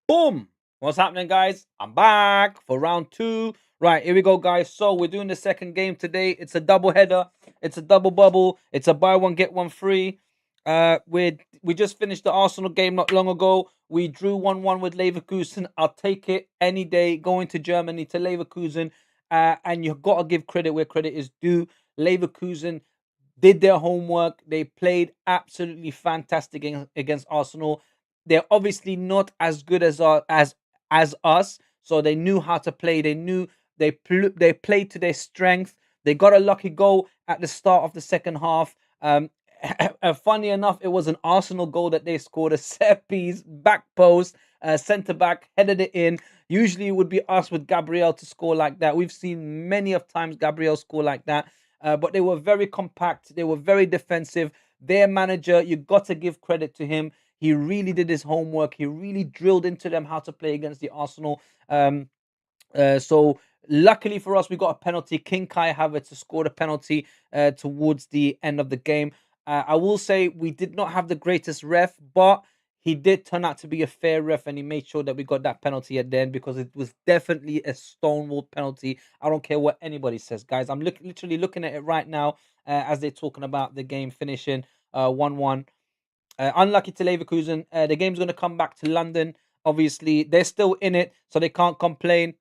Boom! What's happening, guys? I'm back for round two. Right, here we go, guys. So we're doing the second game today. It's a double header. It's a double bubble. It's a buy one get one free. We just finished the Arsenal game not long ago. We drew 1-1 with Leverkusen. I'll take it any day. Going to Germany to Leverkusen, and you've got to give credit where credit is due. Leverkusen did their homework. They played absolutely fantastic against Arsenal. They're obviously not as good as us, so they knew how to play. They knew they played to their strength. They got a lucky goal at the start of the second half. Funny enough, it was an Arsenal goal that they scored, a set piece, back post, centre back headed it in. Usually, it would be us with Gabriel to score like that. We've seen many of times Gabriel score like that, but they were very compact. They were very defensive. Their manager, you got to give credit to him. He really did his homework. He really drilled into them how to play against the Arsenal. So luckily for us, we got a penalty. King Kai Havertz scored a penalty towards the end of the game. I will say we did not have the greatest ref, but he did turn out to be a fair ref, and he made sure that we got that penalty at the end because it was definitely a stonewall penalty. I don't care what anybody says, guys. I'm literally looking at it right now as they're talking about the game finishing 1-1. Unlucky to Leverkusen. The game's going to come back to London. Obviously, they're still in it, so they can't complain.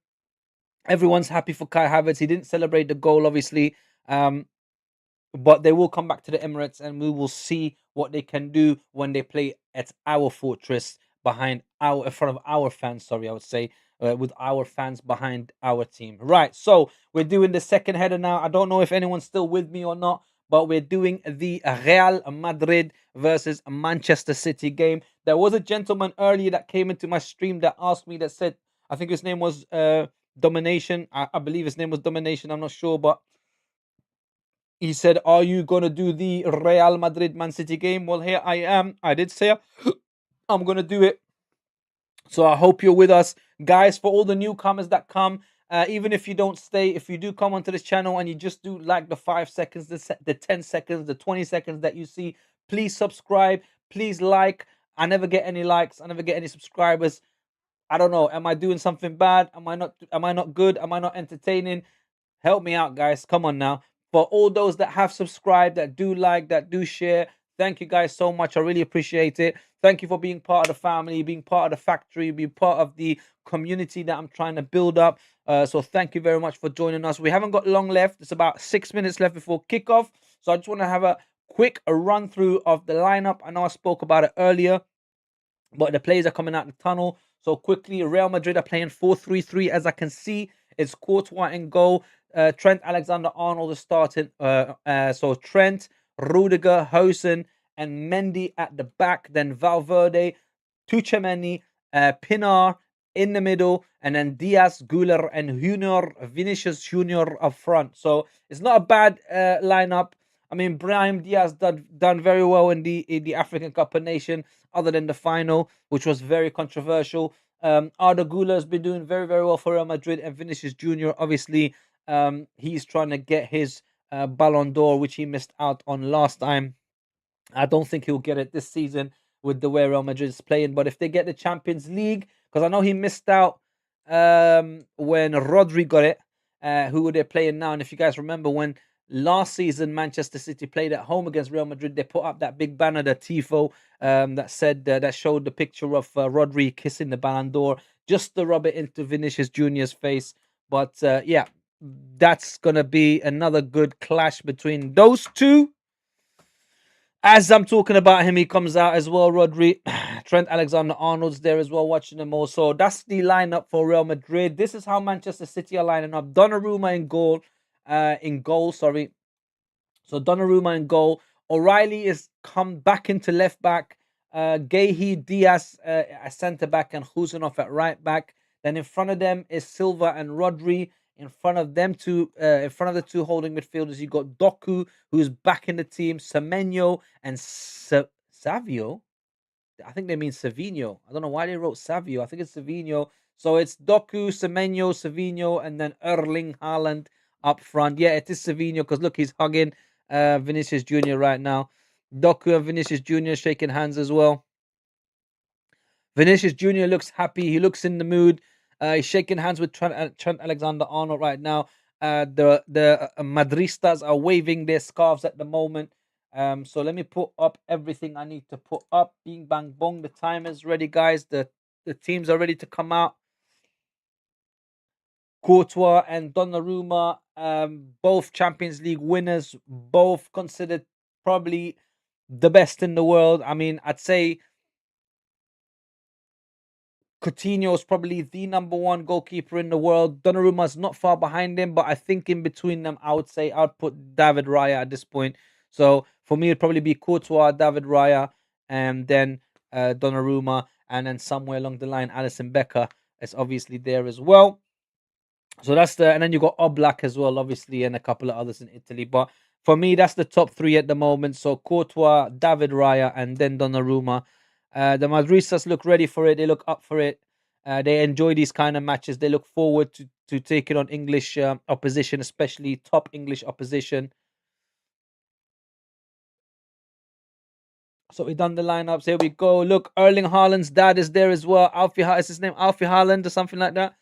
Everyone's happy for Kai Havertz. He didn't celebrate the goal, obviously, but they will come back to the Emirates, and we will see what they can do when they play at our fortress in front of our fans. Sorry, I would say. With our fans behind our team. Right, so we're doing the second header now. I don't know if anyone's still with me or not, but we're doing the Real Madrid versus Manchester City game. There was a gentleman earlier that came into my stream that asked me, that said, I think his name was Domination. I believe his name was Domination. I'm not sure, but he said, "Are you gonna do the Real Madrid Man City game?" Well, here I am. I did say I'm gonna do it. So I hope you're with us, guys. For all the newcomers that come, even if you don't stay, if you do come onto this channel and you just do like the 5 seconds, the 10 seconds, the 20 seconds that you see, please subscribe, please like. I never get any likes. I never get any subscribers. I don't know. Am I doing something bad? Am I not? Am I not good? Am I not entertaining? Help me out, guys. Come on now. For all those that have subscribed, that do like, that do share, thank you guys so much. I really appreciate it. Thank you for being part of the family, being part of the factory, being part of the community that I'm trying to build up. So thank you very much for joining us. We haven't got long left. It's about 6 minutes left before kickoff. So I just want to have a quick run through of the lineup. I know I spoke about it earlier, but the players are coming out the tunnel. So quickly, Real Madrid are playing 4-3-3. As I can see, it's Courtois in goal. Trent Alexander-Arnold is starting. So Trent, Rudiger, Hosen, and Mendy at the back. Then Valverde, Tuchemeni, Pinar in the middle, and then Diaz, Guler, and Vinicius Junior up front. So it's not a bad lineup. I mean, Brahim Diaz done very well in the African Cup of Nations, other than the final, which was very controversial. Arda Güler has been doing very, very well for Real Madrid, and Vinicius Junior, obviously, he's trying to get his Ballon d'Or, which he missed out on last time. I don't think he'll get it this season with the way Real Madrid is playing. But if they get the Champions League, because I know he missed out when Rodri got it, who are they playing now? And if you guys remember, when last season Manchester City played at home against Real Madrid, they put up that big banner, the tifo, that said that showed the picture of Rodri kissing the Ballon d'Or, just to rub it into Vinicius Junior's face. But yeah, that's gonna be another good clash between those two. As I'm talking about him, he comes out as well. Rodri, Trent Alexander-Arnold's there as well, watching them all. So that's the lineup for Real Madrid. This is how Manchester City are lining up. Donnarumma in goal. Sorry. So Donnarumma in goal. O'Reilly is come back into left back. Gehi, Diaz at centre back, and Husanov at right back. Then in front of them is Silva and Rodri. In front of them two, in front of the two holding midfielders, you got Doku, who's back in the team, Semenyo and Savio. I think they mean Savino. I don't know why they wrote Savio. I think it's Savino. So it's Doku, Semenyo, Savino, and then Erling Haaland up front. Yeah, it is Savino because look, he's hugging Vinicius Junior right now. Doku and Vinicius Junior shaking hands as well. Vinicius Jr. looks happy. He looks in the mood. He's shaking hands with Trent Alexander-Arnold right now. The Madristas are waving their scarves at the moment. So let me put up everything I need to put up. Bing bang bong. The timer's ready, guys. The teams are ready to come out. Courtois and Donnarumma, both Champions League winners, both considered probably the best in the world. I mean, I'd say Coutinho is probably the number one goalkeeper in the world. Donnarumma's not far behind him, but I think in between them, I would say I'd put David Raya at this point. So for me, it'd probably be Courtois, David Raya, and then Donnarumma, and then somewhere along the line, Alison Becker is obviously there as well. So that's and then you got Oblak as well, obviously, and a couple of others in Italy. But for me, that's the top three at the moment. So Courtois, David Raya, and then Donnarumma. The Madridistas look ready for it. They look up for it. They enjoy these kind of matches. They look forward to taking on English opposition, especially top English opposition. So we done the lineups. Here we go. Look, Erling Haaland's dad is there as well. Alfie, is his name Alfie Haaland or something like that?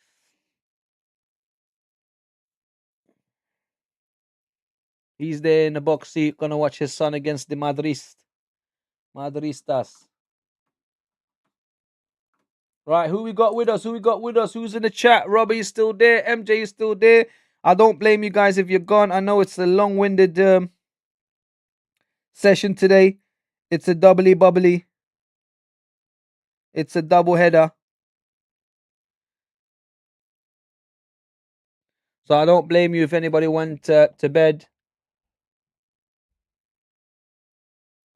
He's there in the box seat, gonna watch his son against the Madridistas. Right, who we got with us? Who we got with us? Who's in the chat? Robbie is still there. MJ is still there. I don't blame you guys if you're gone. I know it's a long-winded session today. It's a doubly bubbly. It's a double header. So I don't blame you if anybody went to bed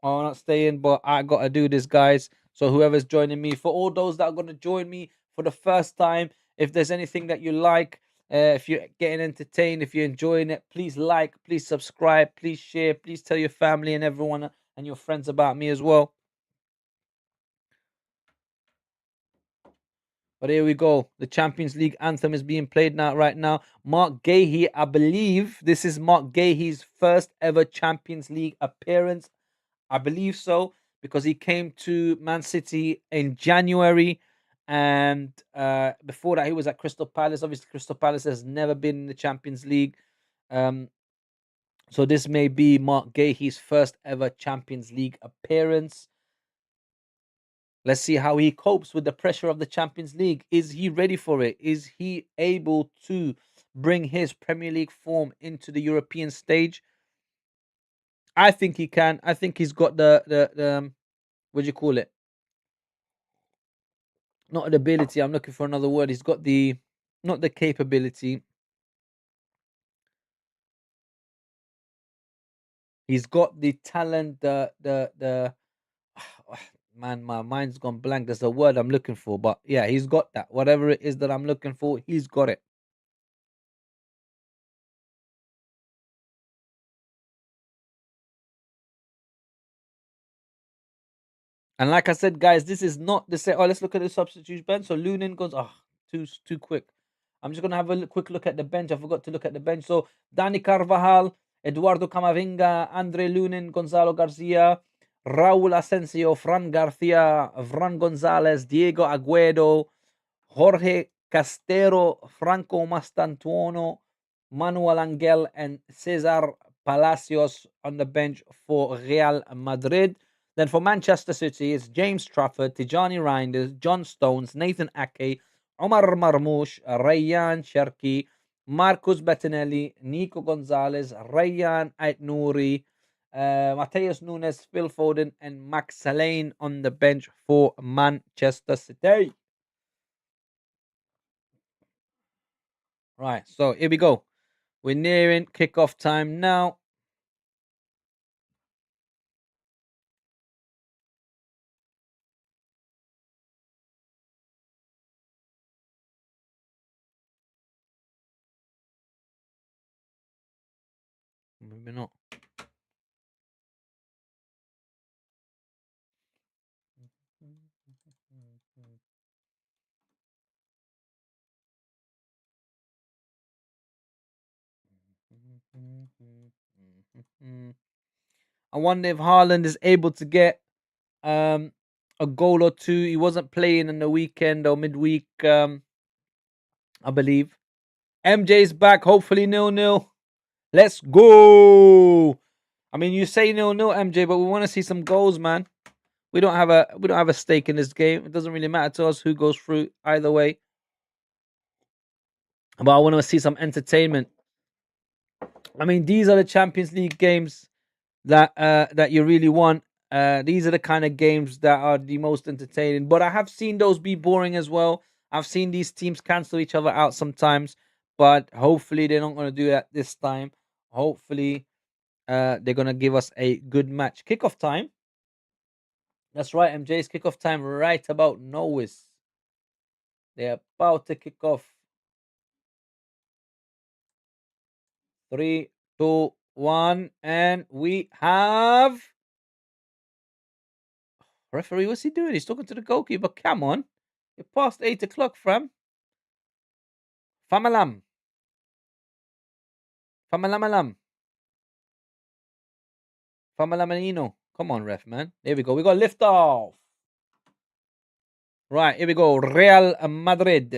or not staying, but I gotta do this, guys. So whoever's joining me, for all those that are gonna join me for the first time, if there's anything that you like, if you're getting entertained, if you're enjoying it, please like, please subscribe, please share, please tell your family and everyone and your friends about me as well. But here we go. The Champions League anthem is being played now, right now. Mark Gahey, I believe this is Mark Gahey's first ever Champions League appearance. I believe so because he came to Man City in January, and before that he was at Crystal Palace. Obviously, Crystal Palace has never been in the Champions League, um, so this may be Mark Gahey's first ever Champions League appearance. Let's see how he copes with the pressure of the Champions League. Is he ready for it? Is he able to bring his Premier League form into the European stage? I think he can. I think he's got the what do you call it? Not an ability. I'm looking for another word. He's got the not the capability. He's got the talent. The man, my mind's gone blank. There's a word I'm looking for, but yeah, he's got that. Whatever it is that I'm looking for, he's got it. And like I said, guys, this is not the set. Oh, let's look at the substitutes bench. So Lunin goes, too quick. I'm just gonna have a quick look at the bench. I forgot to look at the bench. So Dani Carvajal, Eduardo Camavinga, Andre Lunin, Gonzalo Garcia, Raul Asensio, Fran Garcia, Fran Gonzalez, Diego Aguero, Jorge Castero, Franco Mastantuono, Manuel Angel, and Cesar Palacios on the bench for Real Madrid. Then for Manchester City, it's James Trafford, Tijani Reinders, John Stones, Nathan Ake, Omar Marmoush, Rayyan Cherki, Marcus Bettinelli, Nico Gonzalez, Rayyan Ait Nouri, Mateus Nunes, Phil Foden, and Max Lane on the bench for Manchester City. Right, so here we go. We're nearing kickoff time now. Maybe not. I wonder if Haaland is able to get a goal or two. He wasn't playing in the weekend or midweek, I believe. MJ's back. Hopefully 0-0. Let's go. I mean, you say 0-0, MJ, but we want to see some goals, man. We don't have a stake in this game. It doesn't really matter to us who goes through either way. But I want to see some entertainment. I mean, these are the Champions League games that you really want. These are the kind of games that are the most entertaining. But I have seen those be boring as well. I've seen these teams cancel each other out sometimes. But hopefully they're not going to do that this time. Hopefully they're going to give us a good match. Kickoff time. That's right, MJ's kickoff time right about now is. They're about to kick off. 3, 2, 1, and we have referee. What's he doing? He's talking to the goalkeeper. Come on, it's past 8 o'clock, fam. Famalam, famalamalam, famalamanino. Come on, ref, man. There we go. We got lift off. Right, here we go. Real Madrid.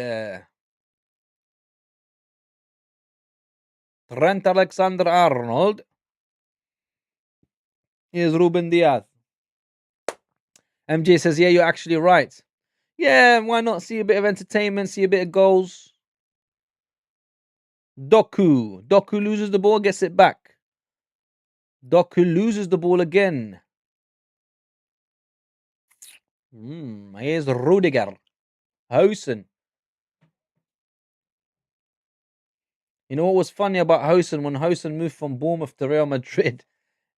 Trent Alexander-Arnold. Here's Ruben Diaz. MJ says, yeah, you're actually right. Yeah, why not see a bit of entertainment, see a bit of goals? Doku. Doku loses the ball, gets it back. Doku loses the ball again. Here's Rudiger. Housen. You know what was funny about Housen? When Housen moved from Bournemouth to Real Madrid,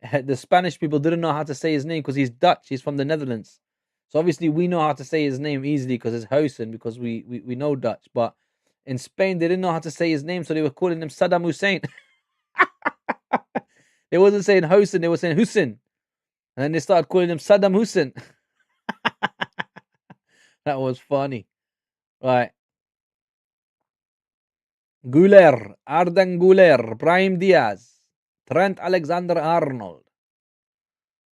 the Spanish people didn't know how to say his name because he's Dutch. He's from the Netherlands. So obviously we know how to say his name easily because it's Housen because we know Dutch. But in Spain, they didn't know how to say his name, so they were calling him Saddam Hussein. They wasn't saying Housen, they were saying Hussein. And then they started calling him Saddam Hussein. That was funny. Right. Guler, Arden Guler, Brahim Diaz, Trent Alexander-Arnold.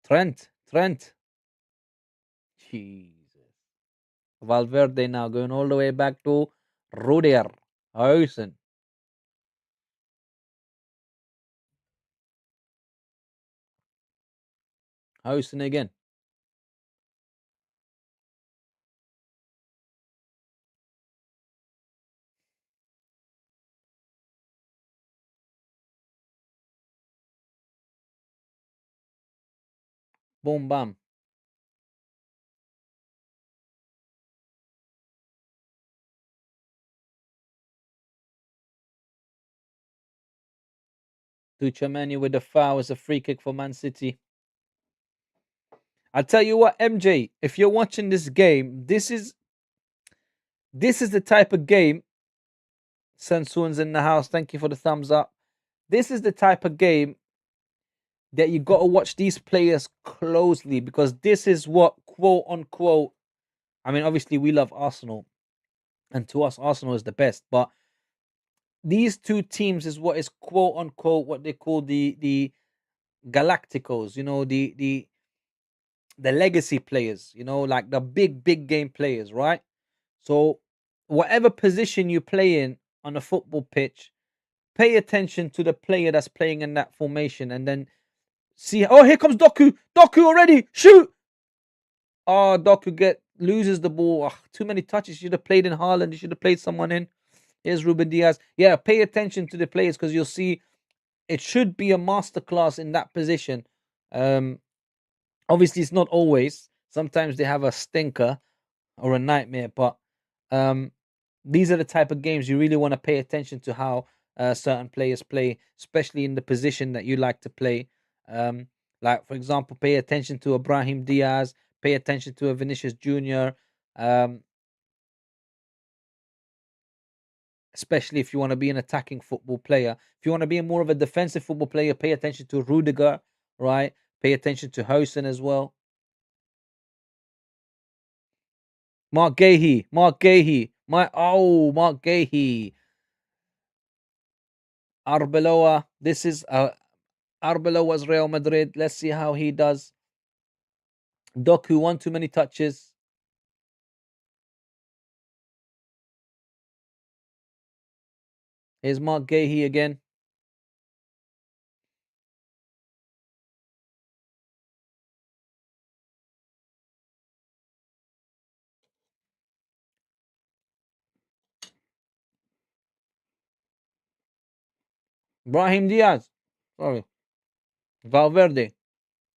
Trent. Jesus. Valverde now going all the way back to Rudiger. Hausen. Hausen again. Boom, bam. Tuchemani with the foul. It's a free kick for Man City. I'll tell you what, MJ, if you're watching this game, this is the type of game. Sensuan's in the house. Thank you for the thumbs up. This is the type of game that you got to watch these players closely because this is what, quote unquote, I mean, obviously we love Arsenal, and to us, Arsenal is the best. But these two teams is what is, quote unquote, what they call the Galacticos. You know, the legacy players. You know, like the big game players, right? So whatever position you play in on a football pitch, pay attention to the player that's playing in that formation, and then see. Oh, here comes Doku. Doku already. Shoot. Oh, Doku loses the ball. Ugh, too many touches. You should have played in Haaland. You should have played someone in. Here's Ruben Diaz. Yeah, pay attention to the players because you'll see it should be a masterclass in that position. Obviously, it's not always. Sometimes they have a stinker or a nightmare, but these are the type of games you really want to pay attention to how certain players play, especially in the position that you like to play. Like, for example, pay attention to Ibrahim Diaz, pay attention to a Vinicius Jr., especially if you want to be an attacking football player. If you want to be more of a defensive football player, pay attention to Rudiger, right? Pay attention to Housen as well. Mark Gahey. Mark Gahey. Arbeloa. This is Arbeloa's Real Madrid. Let's see how he does. Doku, one too many touches. Here's Mark Gahey again. Brahim Diaz. Sorry. Valverde.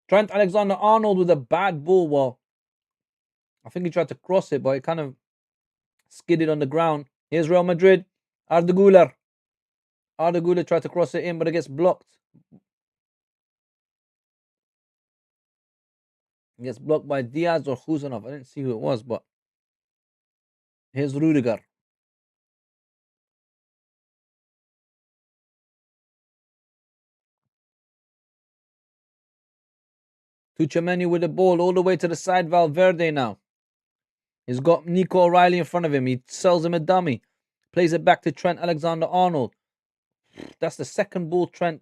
Trent Alexander Arnold with a bad ball. Well, I think he tried to cross it, but it kind of skidded on the ground. Here's Real Madrid. Arda Güler. Arda Güler tried to cross it in, but it gets blocked. It gets blocked by Diaz or Khuzanov. I didn't see who it was, but here's Rudiger. Tuchemeni with the ball all the way to the side. Valverde now. He's got Nico O'Reilly in front of him. He sells him a dummy. Plays it back to Trent Alexander Arnold. That's the second ball Trent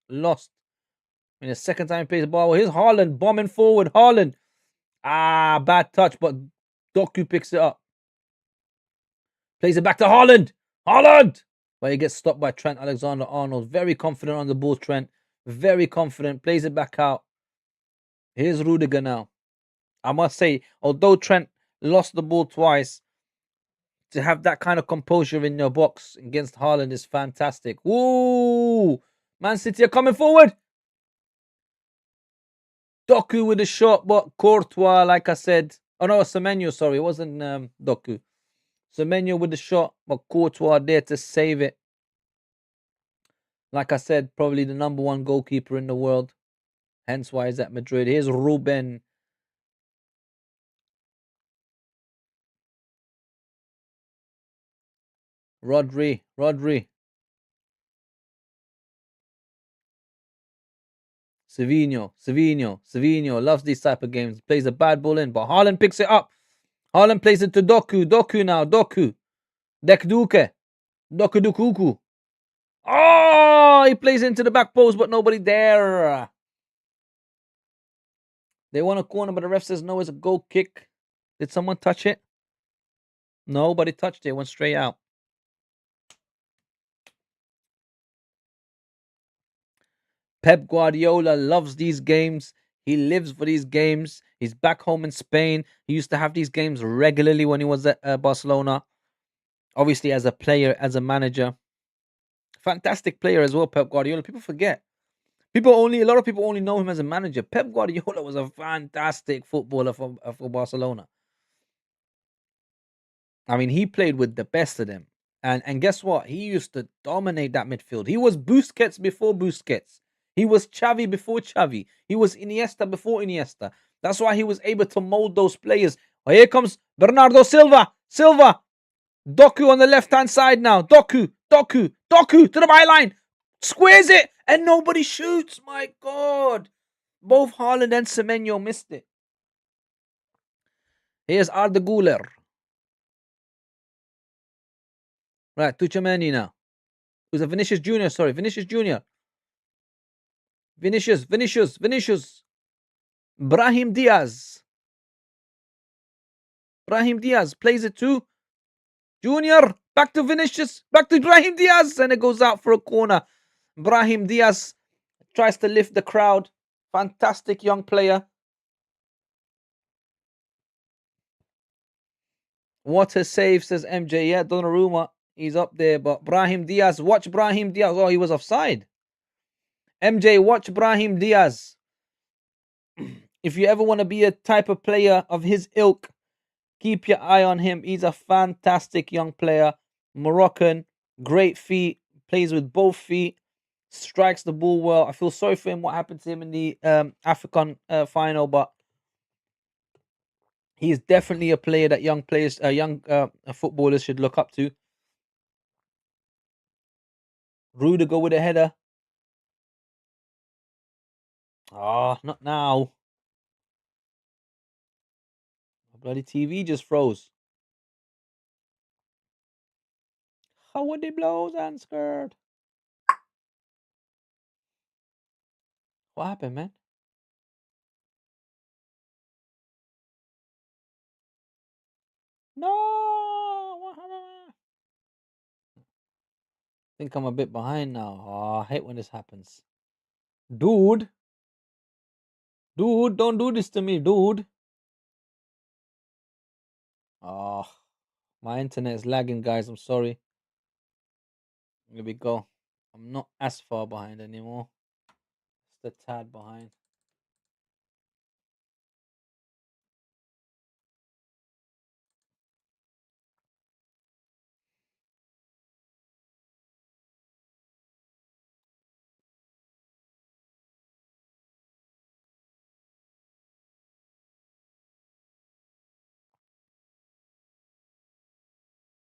lost. I mean, the second time he plays the ball. Here's Haaland bombing forward. Haaland. Bad touch, but Doku picks it up. Plays it back to Haaland. Haaland! But he gets stopped by Trent Alexander Arnold. Very confident on the ball, Trent. Very confident. Plays it back out. Here's Rudiger now. I must say, although Trent lost the ball twice, to have that kind of composure in your box against Haaland is fantastic. Woo! Man City are coming forward. Doku with a shot, but Courtois, like I said. Oh no, Semenyo, sorry. It wasn't Doku. Semenyo with the shot, but Courtois there to save it. Like I said, probably the number one goalkeeper in the world. Hence why he's at Madrid. Here's Ruben. Rodri. Savinho loves these type of games. Plays a bad ball in, but Haaland picks it up. Haaland plays it to Doku. Doku now. Doku. Dekduke. Doku Dukuku. Oh, he plays into the back post, but nobody there. They want a corner, but the ref says no, it's a goal kick. Did someone touch it? Nobody touched it. It went straight out. Pep Guardiola loves these games. He lives for these games. He's back home in Spain. He used to have these games regularly when he was at Barcelona. Obviously, as a player, as a manager. Fantastic player as well, Pep Guardiola. People forget. A lot of people only know him as a manager. Pep Guardiola was a fantastic footballer for Barcelona. I mean, he played with the best of them. And guess what? He used to dominate that midfield. He was Busquets before Busquets. He was Xavi before Xavi. He was Iniesta before Iniesta. That's why he was able to mold those players. Oh, here comes Bernardo Silva. Doku on the left-hand side now. Doku to the byline. Squares it and nobody shoots. My God. Both Haaland and Semenyo missed it. Here's Arda Güler. Right, Tuchemeni now. Who's a Vinicius Junior? Sorry, Vinicius Junior. Vinicius. Brahim Diaz. Plays it to Junior. Back to Vinicius. Back to Brahim Diaz. And it goes out for a corner. Brahim Diaz tries to lift the crowd. Fantastic young player. What a save, says MJ. Yeah, Donnarumma. He's up there. But Brahim Diaz. Watch Brahim Diaz. Oh, he was offside. MJ, watch Brahim Diaz. If you ever want to be a type of player of his ilk, keep your eye on him. He's a fantastic young player. Moroccan, great feet, plays with both feet, strikes the ball well. I feel sorry for him, what happened to him in the African final, but he's definitely a player that young footballers should look up to. Rudiger with a header. Not now. Bloody TV just froze. How would they blows and skirt? What happened, man? No. What happened? I think I'm a bit behind now. Oh, I hate when this happens. Dude, dude, don't do this to me, dude. Oh, my internet is lagging, guys. I'm sorry. Here we go. I'm not as far behind anymore. Just a tad behind.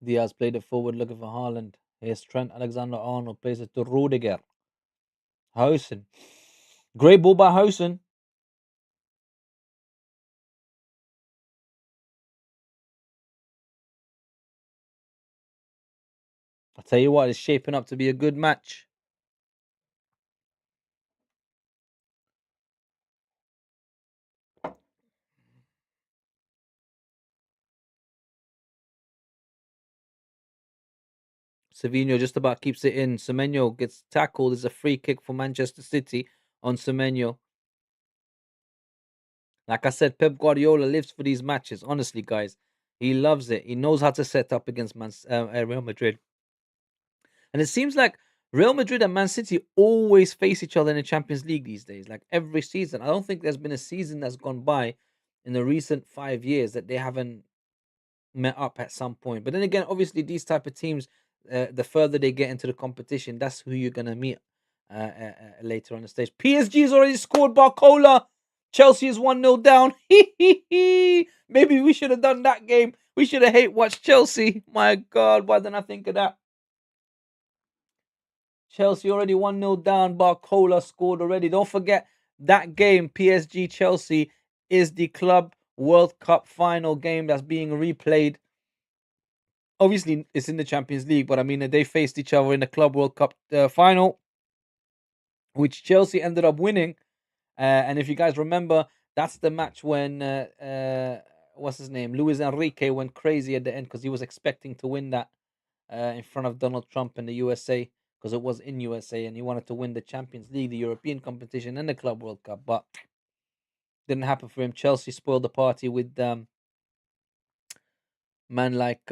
Diaz played it forward looking for Haaland. Here's Trent Alexander-Arnold plays it to Rudiger. Hausen. Great ball by Hausen. I tell you what, it's shaping up to be a good match. Savinho just about keeps it in. Semenyo gets tackled. It's a free kick for Manchester City on Semenyo. Like I said, Pep Guardiola lives for these matches. Honestly, guys, he loves it. He knows how to set up against Real Madrid. And it seems like Real Madrid and Man City always face each other in the Champions League these days. Like every season, I don't think there's been a season that's gone by in the recent 5 years that they haven't met up at some point. But then again, obviously, these type of teams, the further they get into the competition, that's who you're gonna meet later on the stage. PSG's already scored. Barcola. Chelsea is 1-0 down. Maybe we should have done that game. We should have hate watched Chelsea. My God, why didn't I think of that? Chelsea already 1-0 down. Barcola scored already. Don't forget that game, PSG Chelsea, is the Club World Cup final game that's being replayed. Obviously, it's in the Champions League, but I mean, they faced each other in the Club World Cup final, which Chelsea ended up winning. And if you guys remember, that's the match when what's his name, Luis Enrique, went crazy at the end because he was expecting to win that in front of Donald Trump in the USA because it was in USA and he wanted to win the Champions League, the European competition, and the Club World Cup, but didn't happen for him. Chelsea spoiled the party with man like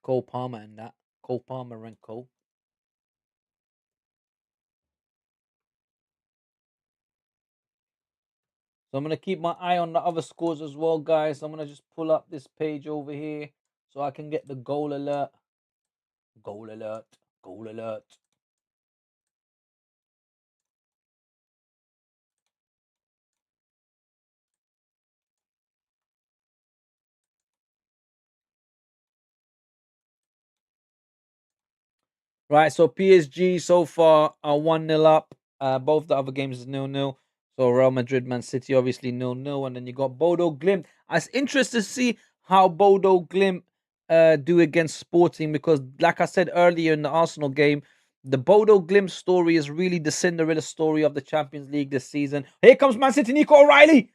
Cole Palmer and that Cole Palmer and Cole. So I'm gonna keep my eye on the other scores as well, guys. I'm gonna just pull up this page over here so I can get the goal alert. Goal alert. Goal alert. Right, so PSG so far are 1-0 up. Both the other games is 0-0. So Real Madrid, Man City, obviously 0-0. And then you got Bodo Glimt. It's interesting to see how Bodo Glimt do against Sporting because, like I said earlier in the Arsenal game, the Bodo Glimt story is really the Cinderella story of the Champions League this season. Here comes Man City, Nico O'Reilly!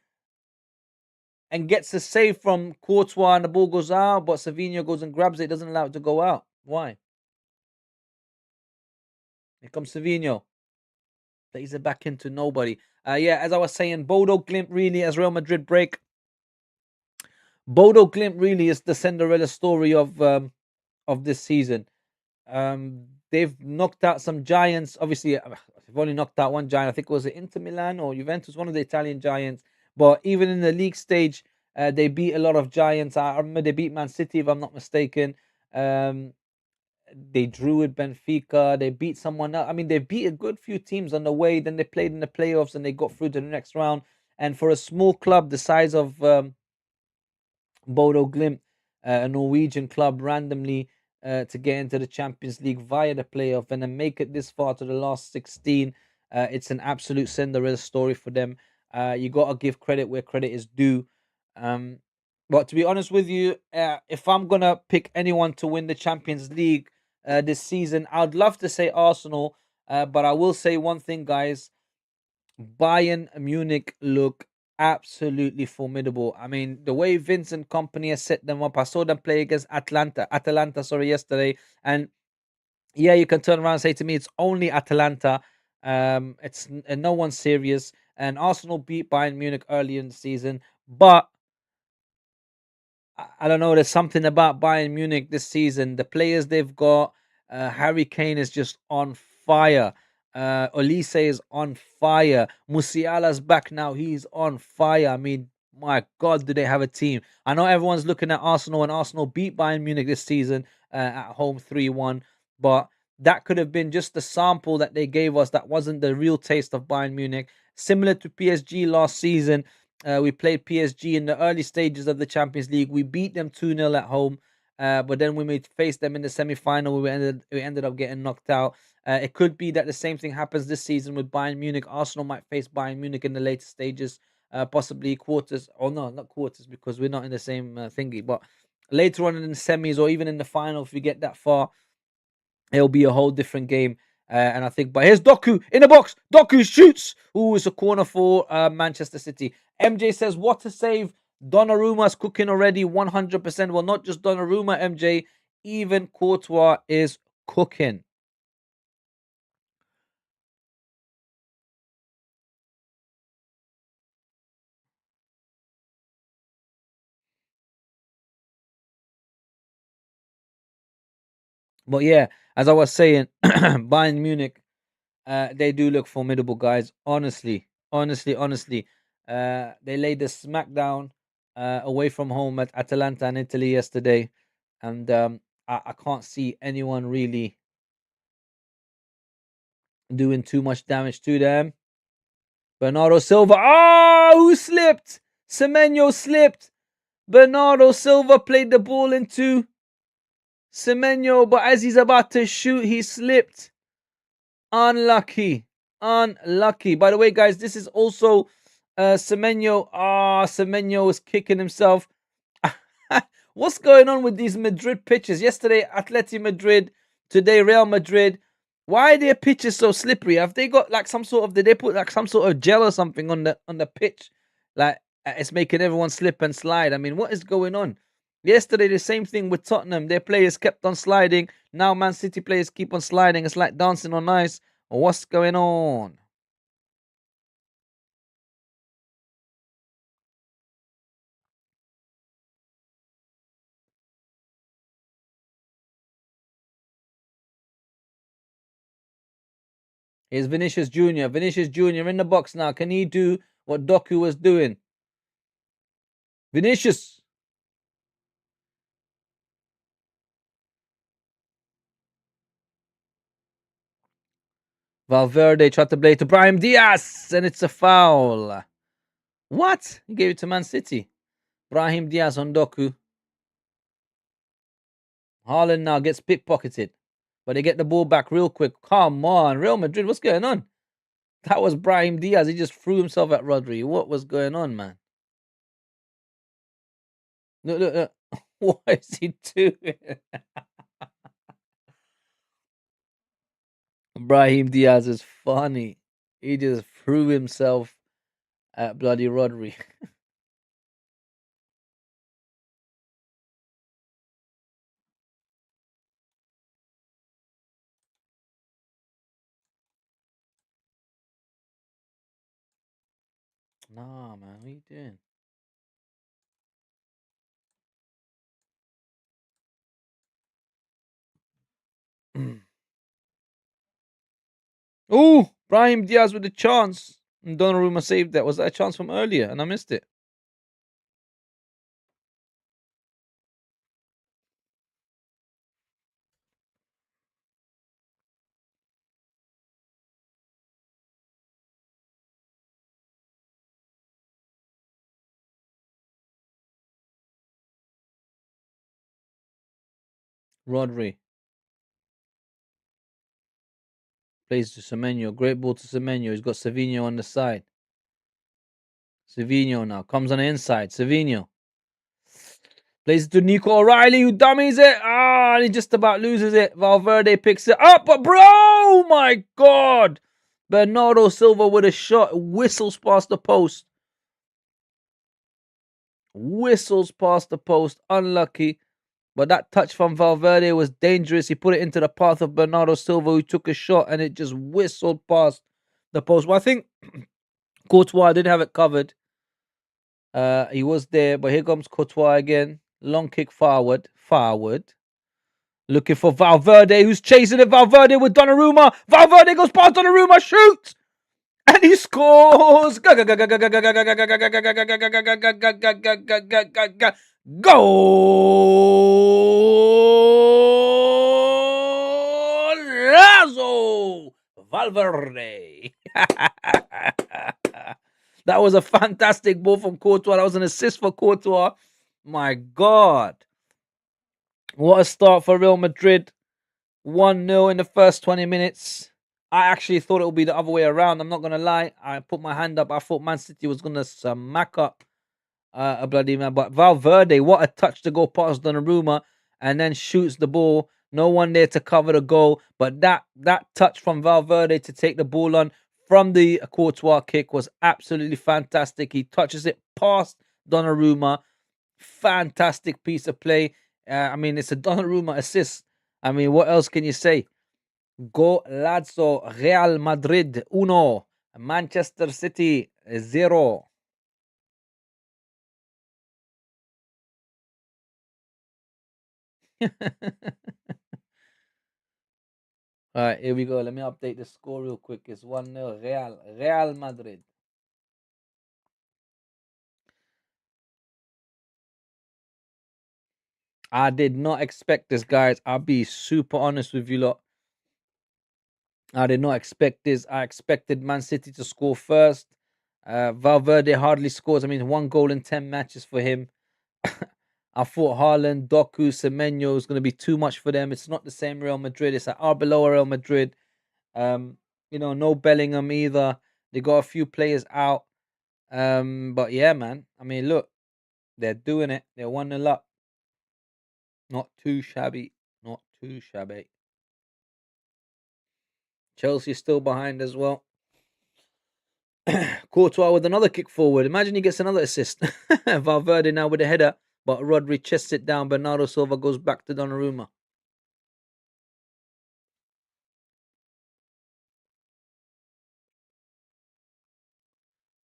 And gets a save from Courtois and the ball goes out, but Savinho goes and grabs it, doesn't allow it to go out. Why? Here comes Savinho. Plays it back into nobody. Yeah, as I was saying, Bodo Glimt really, as Real Madrid break, Bodo Glimt really is the Cinderella story of this season. They've knocked out some giants. Obviously, they've only knocked out one giant. I think it was Inter Milan or Juventus, one of the Italian giants. But even in the league stage, they beat a lot of giants. I remember they beat Man City, if I'm not mistaken. Um, they drew with Benfica. They beat someone else. I mean, they beat a good few teams on the way. Then they played in the playoffs and they got through to the next round. And for a small club the size of Bodo Glimt, a Norwegian club, randomly to get into the Champions League via the playoff and then make it this far to the last 16, it's an absolute Cinderella story for them. You got to give credit where credit is due. Um, but to be honest with you, if I'm gonna pick anyone to win the Champions League this season, I'd love to say Arsenal, but I will say one thing, guys. Bayern Munich look absolutely formidable. I mean, the way Vince and company has set them up, I saw them play against Atalanta, sorry, yesterday. And yeah, you can turn around and say to me, it's only Atalanta. No one's serious. And Arsenal beat Bayern Munich early in the season, but I don't know. There's something about Bayern Munich this season. The players they've got, Harry Kane is just on fire. Olise is on fire. Musiala's back now. He's on fire. I mean, my God, do they have a team? I know everyone's looking at Arsenal, and Arsenal beat Bayern Munich this season at home 3-1. But that could have been just the sample that they gave us. That wasn't the real taste of Bayern Munich. Similar to PSG last season, we played PSG in the early stages of the Champions League. We beat them 2-0 at home, but then when we faced them in the semi-final, we ended up getting knocked out. It could be that the same thing happens this season with Bayern Munich. Arsenal might face Bayern Munich in the later stages, possibly quarters. Or no, not quarters, because we're not in the same thingy. But later on in the semis or even in the final, if we get that far, it'll be a whole different game. And I think, but here's Doku in the box. Doku shoots. Ooh, it's a corner for Manchester City. MJ says, what a save. Donnarumma's cooking already 100%. Well, not just Donnarumma, MJ. Even Courtois is cooking. But yeah, as I was saying, Bayern Munich, they do look formidable, guys. Honestly, honestly, honestly. They laid the smackdown away from home at Atalanta in Italy yesterday. And I can't see anyone really doing too much damage to them. Bernardo Silva. Oh, who slipped? Semenyo slipped. Bernardo Silva played the ball into Semenyo, but as he's about to shoot, he slipped. Unlucky. Unlucky. By the way, guys, this is also Semenyo. Semenyo is kicking himself. What's going on with these Madrid pitches? Yesterday, Atleti Madrid. Today, Real Madrid. Why are their pitches so slippery? Have they got like some sort of? Did they put like some sort of gel or something on the pitch? Like it's making everyone slip and slide. I mean, what is going on? Yesterday, the same thing with Tottenham. Their players kept on sliding. Now, Man City players keep on sliding. It's like dancing on ice. What's going on? Here's Vinicius Jr. Vinicius Jr. in the box now. Can he do what Doku was doing? Vinicius. Valverde tried to play to Brahim Diaz, and it's a foul. What? He gave it to Man City. Brahim Diaz on Doku. Haaland now gets pickpocketed, but they get the ball back real quick. Come on, Real Madrid, what's going on? That was Brahim Diaz. He just threw himself at Rodri. What was going on, man? Look, look, look. What is he doing? Brahim Diaz is funny. He just threw himself at bloody Rodri. Nah, man, what are you doing? Oh, Brahim Diaz with a chance. And Donnarumma saved that. Was that a chance from earlier? And I missed it. Rodri plays to Semenyo. Great ball to Semenyo. He's got Savinho on the side. Savinho now comes on the inside. Savinho plays it to Nico O'Reilly, who dummies it. And he just about loses it. Valverde picks it up. But bro, my God. Bernardo Silva with a shot. Whistles past the post. whistles past the post, unlucky. But that touch from Valverde was dangerous. He put it into the path of Bernardo Silva, who took a shot, and it just whistled past the post. Well, I think Courtois did have it covered. He was there, but here comes Courtois again. Long kick forward, forward. Looking for Valverde, who's chasing it. Valverde with Donnarumma. Valverde goes past Donnarumma, shoots, and he scores. Golazo Valverde. That was a fantastic ball from Courtois. That was an assist for Courtois. My God. What a start for Real Madrid. 1-0 in the first 20 minutes. I actually thought it would be the other way around. I'm not going to lie. I put my hand up. I thought Man City was going to smack up a bloody man. But Valverde, what a touch to go past Donnarumma and then shoots the ball. No one there to cover the goal. But that touch from Valverde to take the ball on from the Courtois kick was absolutely fantastic. He touches it past Donnarumma. Fantastic piece of play. I mean, it's a Donnarumma assist. I mean, what else can you say? Go Lazio, Real Madrid 1, Manchester City 0. All right, here we go. Let me update the score real quick. It's 1-0 Real Madrid. I did not expect this, guys. I'll be super honest with you lot. I did not expect this. I expected Man City to score first. Valverde hardly scores. I mean, 1 goal in 10 matches for him. I thought Haaland, Doku, Semenyo is going to be too much for them. It's not the same Real Madrid. It's like below Real Madrid. Um, no Bellingham either. They got a few players out. But yeah, man. I mean, look, they're doing it. They're 1-0 up. Not too shabby. Not too shabby. Chelsea still behind as well. Courtois with another kick forward. Imagine he gets another assist. Valverde now with a header, but Rodri chests it down. Bernardo Silva goes back to Donnarumma.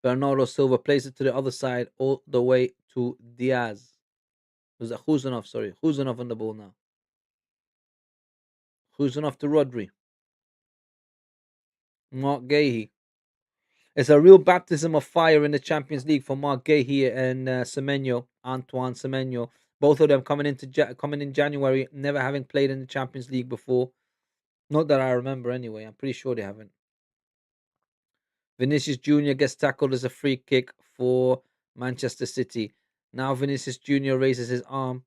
Bernardo Silva plays it to the other side all the way to Diaz. Was that Khuzanov? Sorry, Khuzanov on the ball now. Khuzanov to Rodri. Mark Gahey. It's a real baptism of fire in the Champions League for Mark Gahey and Semenyo, Antoine Semenyo. Both of them coming in January, never having played in the Champions League before. Not that I remember anyway. I'm pretty sure they haven't. Vinicius Junior gets tackled as a free kick for Manchester City. Now Vinicius Junior raises his arm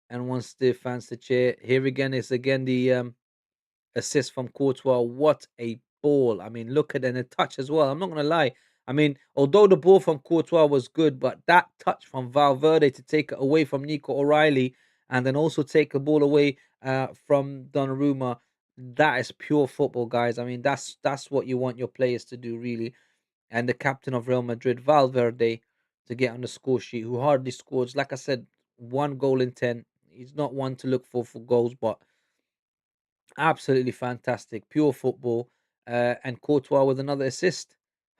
and wants the fans to cheer. Here again is again the assist from Courtois. What a ball. I mean, look at it, and a touch as well. I'm not going to lie. I mean, although the ball from Courtois was good, but that touch from Valverde to take it away from Nico O'Reilly and then also take the ball away from Donnarumma, that is pure football, guys. I mean, that's what you want your players to do, really. And the captain of Real Madrid, Valverde, to get on the score sheet, who hardly scores. Like I said, 1 goal in 10. He's not one to look for goals, but absolutely fantastic, pure football. And Courtois with another assist.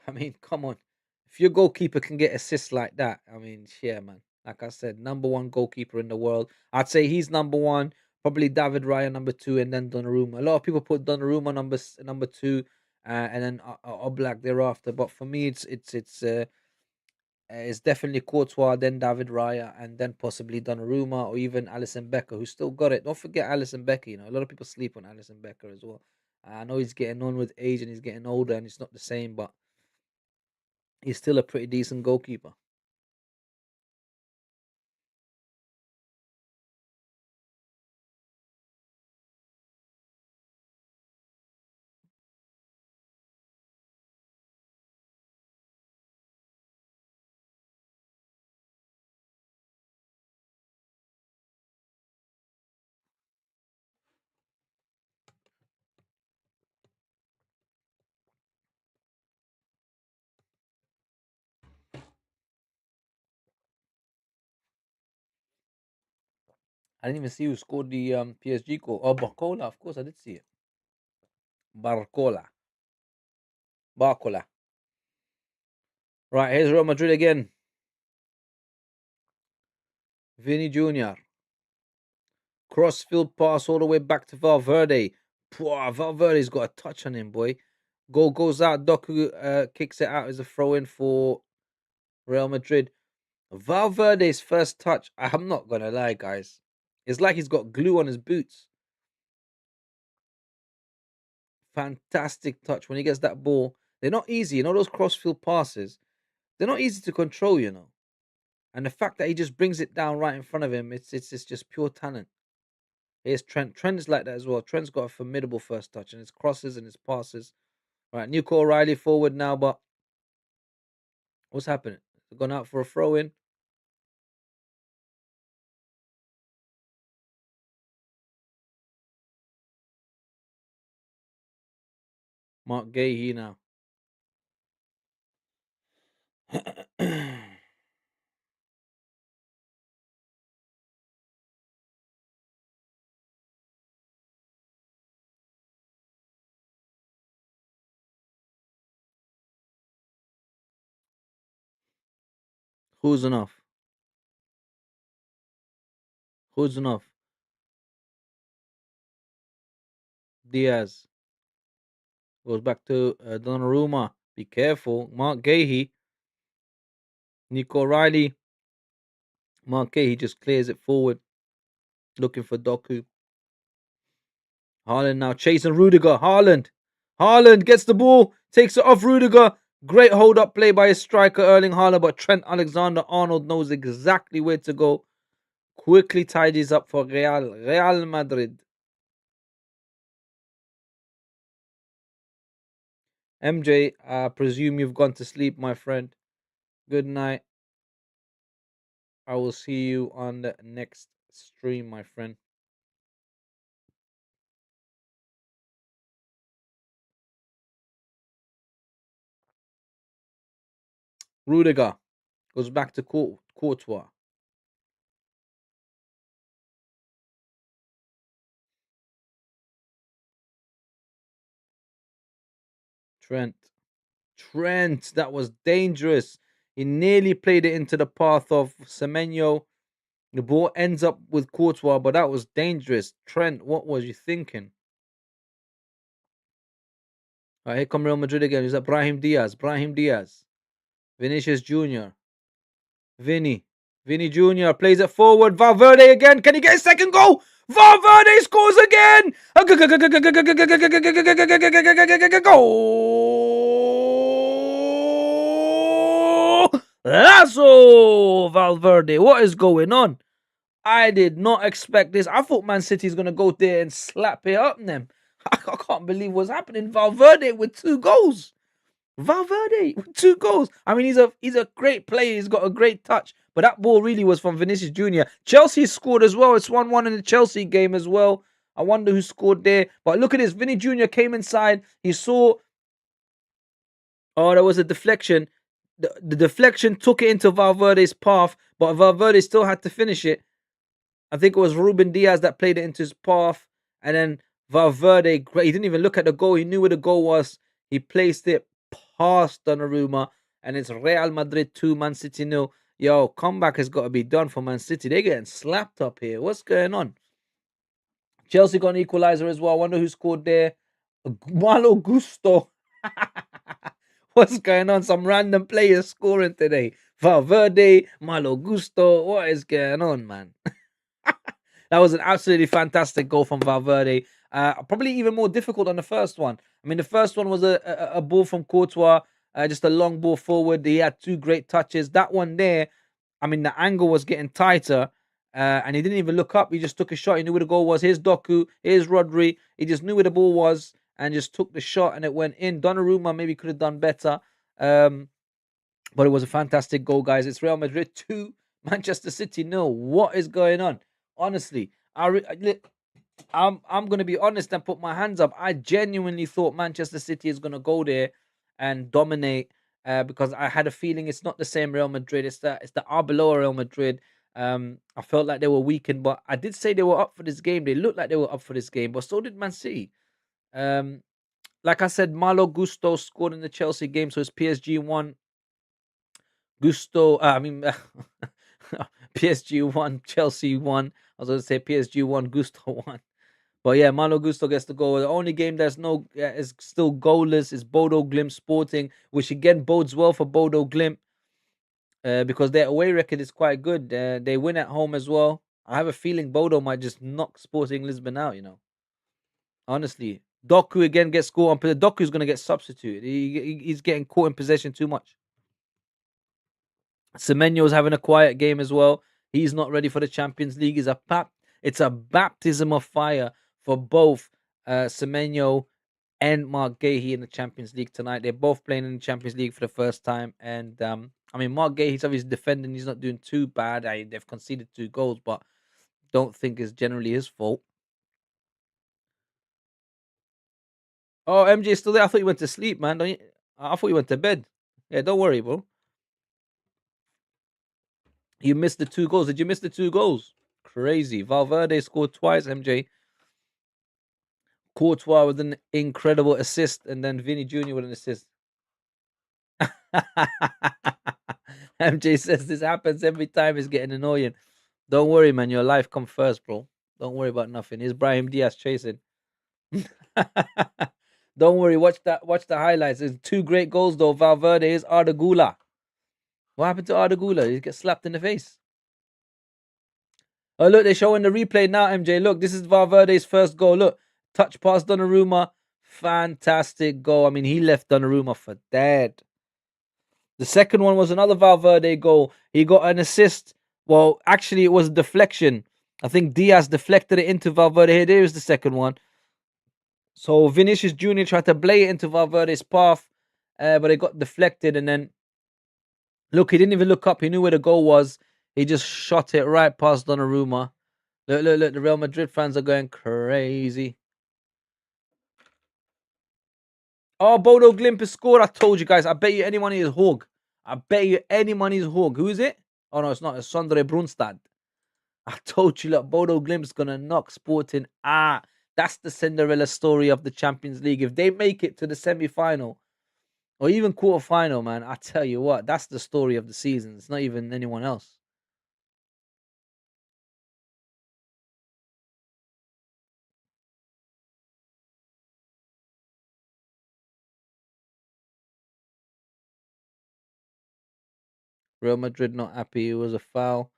I mean, come on. If your goalkeeper can get assists like that, I mean, yeah, man. Like I said, number one goalkeeper in the world. I'd say he's number one, probably David Raya number two, and then Donnarumma. A lot of people put Donnarumma number two, and then Oblak thereafter. But for me, it's definitely Courtois, then David Raya, and then possibly Donnarumma or even Alisson Becker, who's still got it. Don't forget Alisson Becker. A lot of people sleep on Alisson Becker as well. I know he's getting on with age and he's getting older and it's not the same, but he's still a pretty decent goalkeeper. I didn't even see who scored the PSG goal. Oh, Barcola, of course I did see it. Barcola, Barcola. Right, here's Real Madrid again. Vinny Junior. Crossfield pass all the way back to Valverde. Valverde's got a touch on him, boy. Goal goes out. Doku kicks it out as a throw in for Real Madrid. Valverde's first touch, I'm not gonna lie, guys. It's like he's got glue on his boots. Fantastic touch when he gets that ball. They're not easy, those crossfield passes. They're not easy to control. And the fact that he just brings it down right in front of him, it's just pure talent. Here's Trent. Trent is like that as well. Trent's got a formidable first touch and his crosses and his passes. Right, Nico O'Reilly forward now, but what's happening? They've gone out for a throw in. Mark Gahey now. Who's enough? Who's enough? Diaz goes back to Donnarumma. Be careful. Mark Gahey. Nico O'Reilly. Mark Gahey just clears it forward. Looking for Doku. Haaland now chasing Rudiger. Haaland gets the ball. Takes it off Rudiger. Great hold up play by his striker Erling Haaland. But Trent Alexander-Arnold knows exactly where to go. Quickly tidies up for Real Madrid. MJ, I presume you've gone to sleep, my friend. Good night. I will see you on the next stream, my friend. Rudiger goes back to Courtois. Trent, that was dangerous. He nearly played it into the path of Semenyo. The ball ends up with Courtois, but that was dangerous. Trent, what was you thinking? All right, here come Real Madrid again. Is that Brahim Diaz? Vinicius Jr. Vinny Jr. plays it forward. Valverde again. Can he get a second goal? Valverde scores again. Goal! Lasso Valverde. What is going on? I did not expect this. I thought Man City's gonna go there and slap it up them. I can't believe what's happening. Valverde with 2 goals. Valverde with 2 goals. I mean, he's a great player. He's got a great touch. But that ball really was from Vinicius Jr. Chelsea scored as well. It's 1-1 in the Chelsea game as well. I wonder who scored there. But look at this. Vinny Jr. came inside. He saw. Oh, there was a deflection. The deflection took it into Valverde's path. But Valverde still had to finish it. I think it was Ruben Diaz that played it into his path. And then Valverde, he didn't even look at the goal. He knew where the goal was. He placed it past Donnarumma. And it's Real Madrid 2, Man City 0. Yo, comeback has got to be done for Man City. They're getting slapped up here. What's going on? Chelsea got an equalizer as well. I wonder who scored there. Malo Gusto. What's going on? Some random players scoring today. Valverde, Malo Gusto. What is going on, man? That was an absolutely fantastic goal from Valverde. Probably even more difficult than the first one. I mean, the first one was a ball from Courtois, just a long ball forward. He had 2 great touches. That one there, I mean, the angle was getting tighter, and he didn't even look up. He just took a shot. He knew where the goal was. Here's Doku. Here's Rodri. He just knew where the ball was and just took the shot, and it went in. Donnarumma maybe could have done better, but it was a fantastic goal, guys. It's Real Madrid 2, Manchester City 0. What is going on? Honestly, I'm going to be honest and put my hands up. I genuinely thought Manchester City is going to go there and dominate, because I had a feeling it's not the same Real Madrid. It's the Arbeloa Real Madrid. I felt like they were weakened, but I did say they were up for this game. They looked like they were up for this game, but so did Man City. Um, like I said, Malo Gusto scored in the Chelsea game, so it's PSG one. Gusto, I mean, PSG one, Chelsea one. I was going to say PSG one, Gusto one. But yeah, Malo Gusto gets the goal. The only game that's no is still goalless is Bodo Glimt Sporting, which again bodes well for Bodo Glimt because their away record is quite good. They win at home as well. I have a feeling Bodo might just knock Sporting Lisbon out. Honestly, Doku again gets scored on. Doku's going to get substituted. He's getting caught in possession too much. Semenyo's having a quiet game as well. He's not ready for the Champions League. It's a baptism of fire for both Semenyo and Mark Gahey in the Champions League tonight. They're both playing in the Champions League for the first time. And I mean, Mark Gahey's obviously defending. He's not doing too bad. They've conceded 2 goals, but don't think it's generally his fault. Oh, MJ's still there. I thought you went to sleep, man. Don't you? I thought you went to bed. Yeah, don't worry, bro. You missed the 2 goals. Did you miss the 2 goals? Crazy. Valverde scored twice, MJ. Courtois with an incredible assist, and then Vinny Jr. with an assist. MJ says this happens every time. It's getting annoying. Don't worry, man. Your life come first, bro. Don't worry about nothing. Here's Brahim Diaz chasing. Don't worry. Watch that. Watch the highlights. There's 2 great goals though. Valverde is Arda Gula. What happened to Arda Gula? He gets slapped in the face. Oh, look, they're showing the replay now, MJ. Look, this is Valverde's first goal. Look, touch past Donnarumma. Fantastic goal. I mean, he left Donnarumma for dead. The second one was another Valverde goal. He got an assist. Well, actually, it was a deflection. I think Diaz deflected it into Valverde. Here, there's the second one. So Vinicius Jr. tried to play it into Valverde's path, but it got deflected. And then, look, he didn't even look up. He knew where the goal was. He just shot it right past Donnarumma. Look, look, look. The Real Madrid fans are going crazy. Oh, Bodo Glimt has scored. I told you guys. I bet you any money is Hog. I bet you any money is Hog. Who is it? Oh, no, it's not. It's Sondre Brunstad. I told you, look, Bodo Glimt's going to knock Sporting. That's the Cinderella story of the Champions League. If they make it to the semi-final or even quarter-final, man, I tell you what, that's the story of the season. It's not even anyone else. Real Madrid not happy. It was a foul.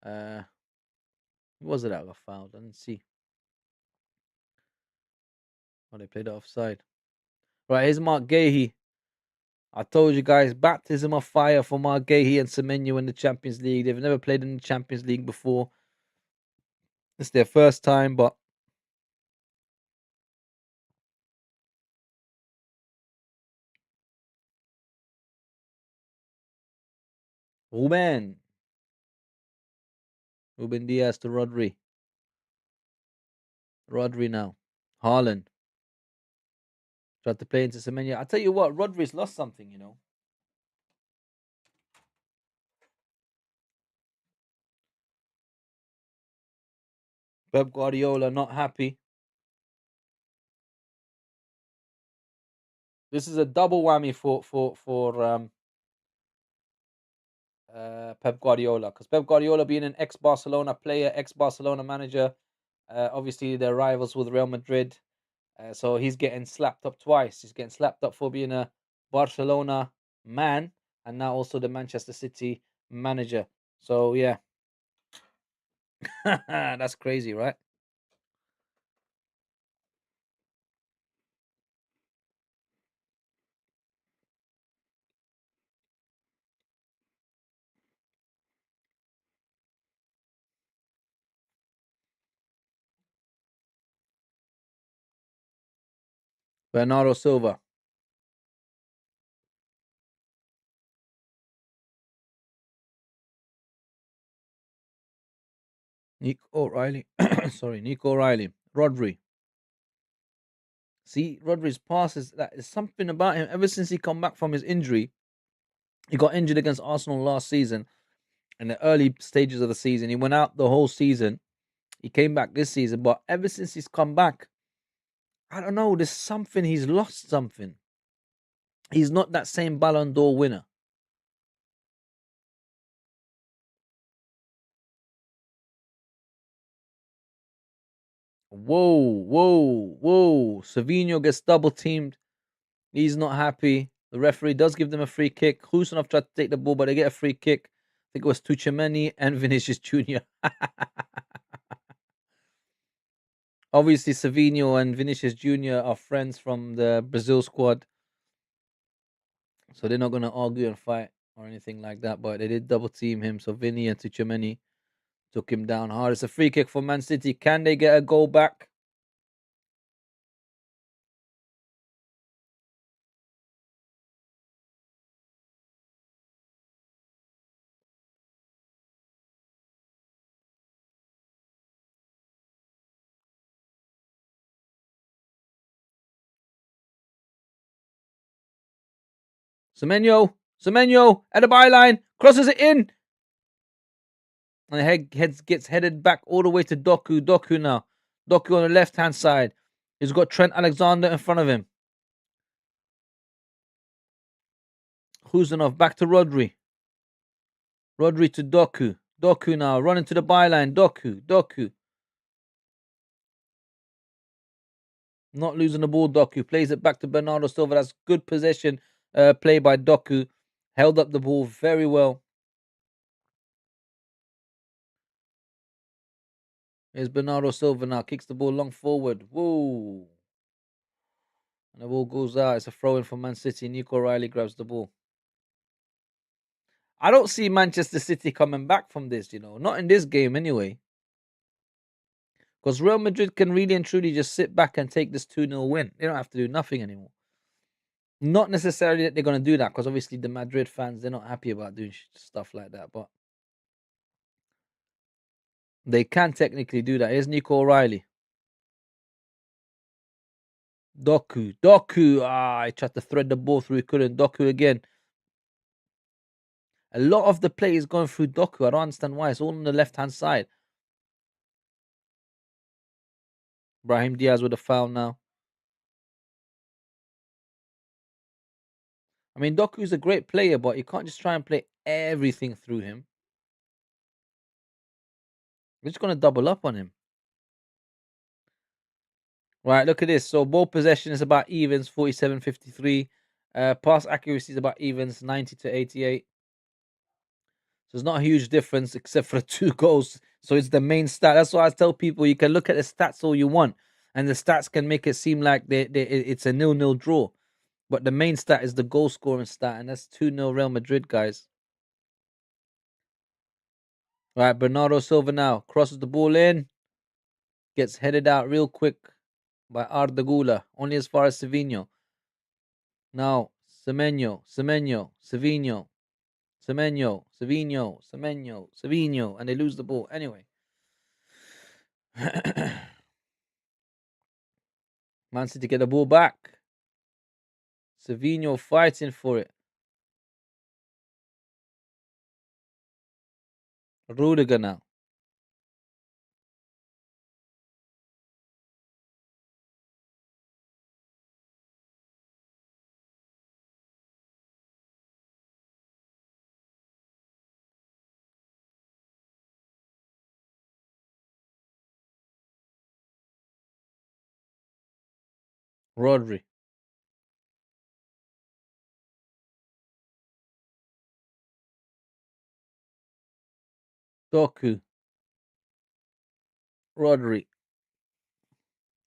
Was it out of a foul? I didn't see. Oh, they played it offside. Right, here's Mark Gahey. I told you guys, baptism of fire for Mark Gahey and Semenyo in the Champions League. They've never played in the Champions League before. It's their first time, but Ruben. Ruben Diaz to Rodri. Rodri now. Haaland. Tried to play into Semenyo. I tell you what, Rodri's lost something. Pep Guardiola not happy. This is a double whammy for Pep Guardiola, because Pep Guardiola being an ex-Barcelona player, ex-Barcelona manager, obviously they're rivals with Real Madrid. So he's getting slapped up twice. He's getting slapped up for being a Barcelona man and now also the Manchester City manager. So yeah, that's crazy, right? Bernardo Silva. Nick O'Reilly. Sorry, Nick O'Reilly. Rodri. See, Rodri's passes, that is something about him. Ever since he come back from his injury, he got injured against Arsenal last season. in the early stages of the season. He went out the whole season. He came back this season, but ever since he's come back, I don't know. There's something he's lost. Something. He's not that same Ballon d'Or winner. Whoa, whoa, whoa! Savinho gets double teamed. He's not happy. The referee does give them a free kick. Husanov tried to take the ball, but they get a free kick. I think it was Tuchemeni and Vinicius Junior. Obviously, Savinho and Vinicius Junior are friends from the Brazil squad, so they're not going to argue and fight or anything like that. But they did double team him, so Vinny and Tuchemeni took him down hard. It's a free kick for Man City. Can they get a goal back? Semenyo at the byline, crosses it in, and the gets headed back all the way to Doku. Doku now. Doku on the left hand side. He's got Trent Alexander in front of him. Husanov back to Rodri. Rodri to Doku. Doku now running to the byline. Doku. Not losing the ball. Doku plays it back to Bernardo Silva. That's good possession play by Doku. Held up the ball very well. Here's Bernardo Silva now. Kicks the ball long forward. Whoa. And the ball goes out. It's a throw in for Man City. Nico Riley grabs the ball. I don't see Manchester City coming back from this, not in this game anyway. Because Real Madrid can really and truly just sit back and take this 2-0 win. They don't have to do nothing anymore. Not necessarily that they're going to do that, because obviously the Madrid fans, they're not happy about doing stuff like that. But they can technically do that. Here's Nico O'Reilly. Doku. He tried to thread the ball through. He couldn't. Doku again. A lot of the play is going through Doku. I don't understand why. It's all on the left-hand side. Brahim Diaz with a foul now. I mean, Doku's a great player, but you can't just try and play everything through him. We're just going to double up on him. Right, look at this. So ball possession is about evens, 47-53. Pass accuracy is about evens, 90-88. So it's not a huge difference except for 2 goals. So it's the main stat. That's why I tell people you can look at the stats all you want, and the stats can make it seem like it's a 0-0 draw. But the main stat is the goal scoring stat, and that's 2-0 Real Madrid, guys. Right, Bernardo Silva now crosses the ball in, gets headed out real quick by Arda Güler, only as far as Savinho. Now Semenyo, Savinho, Savinho, and they lose the ball anyway. Man City get the ball back. Savinho fighting for it. Rudiger now. Rodri. Doku. Rodri.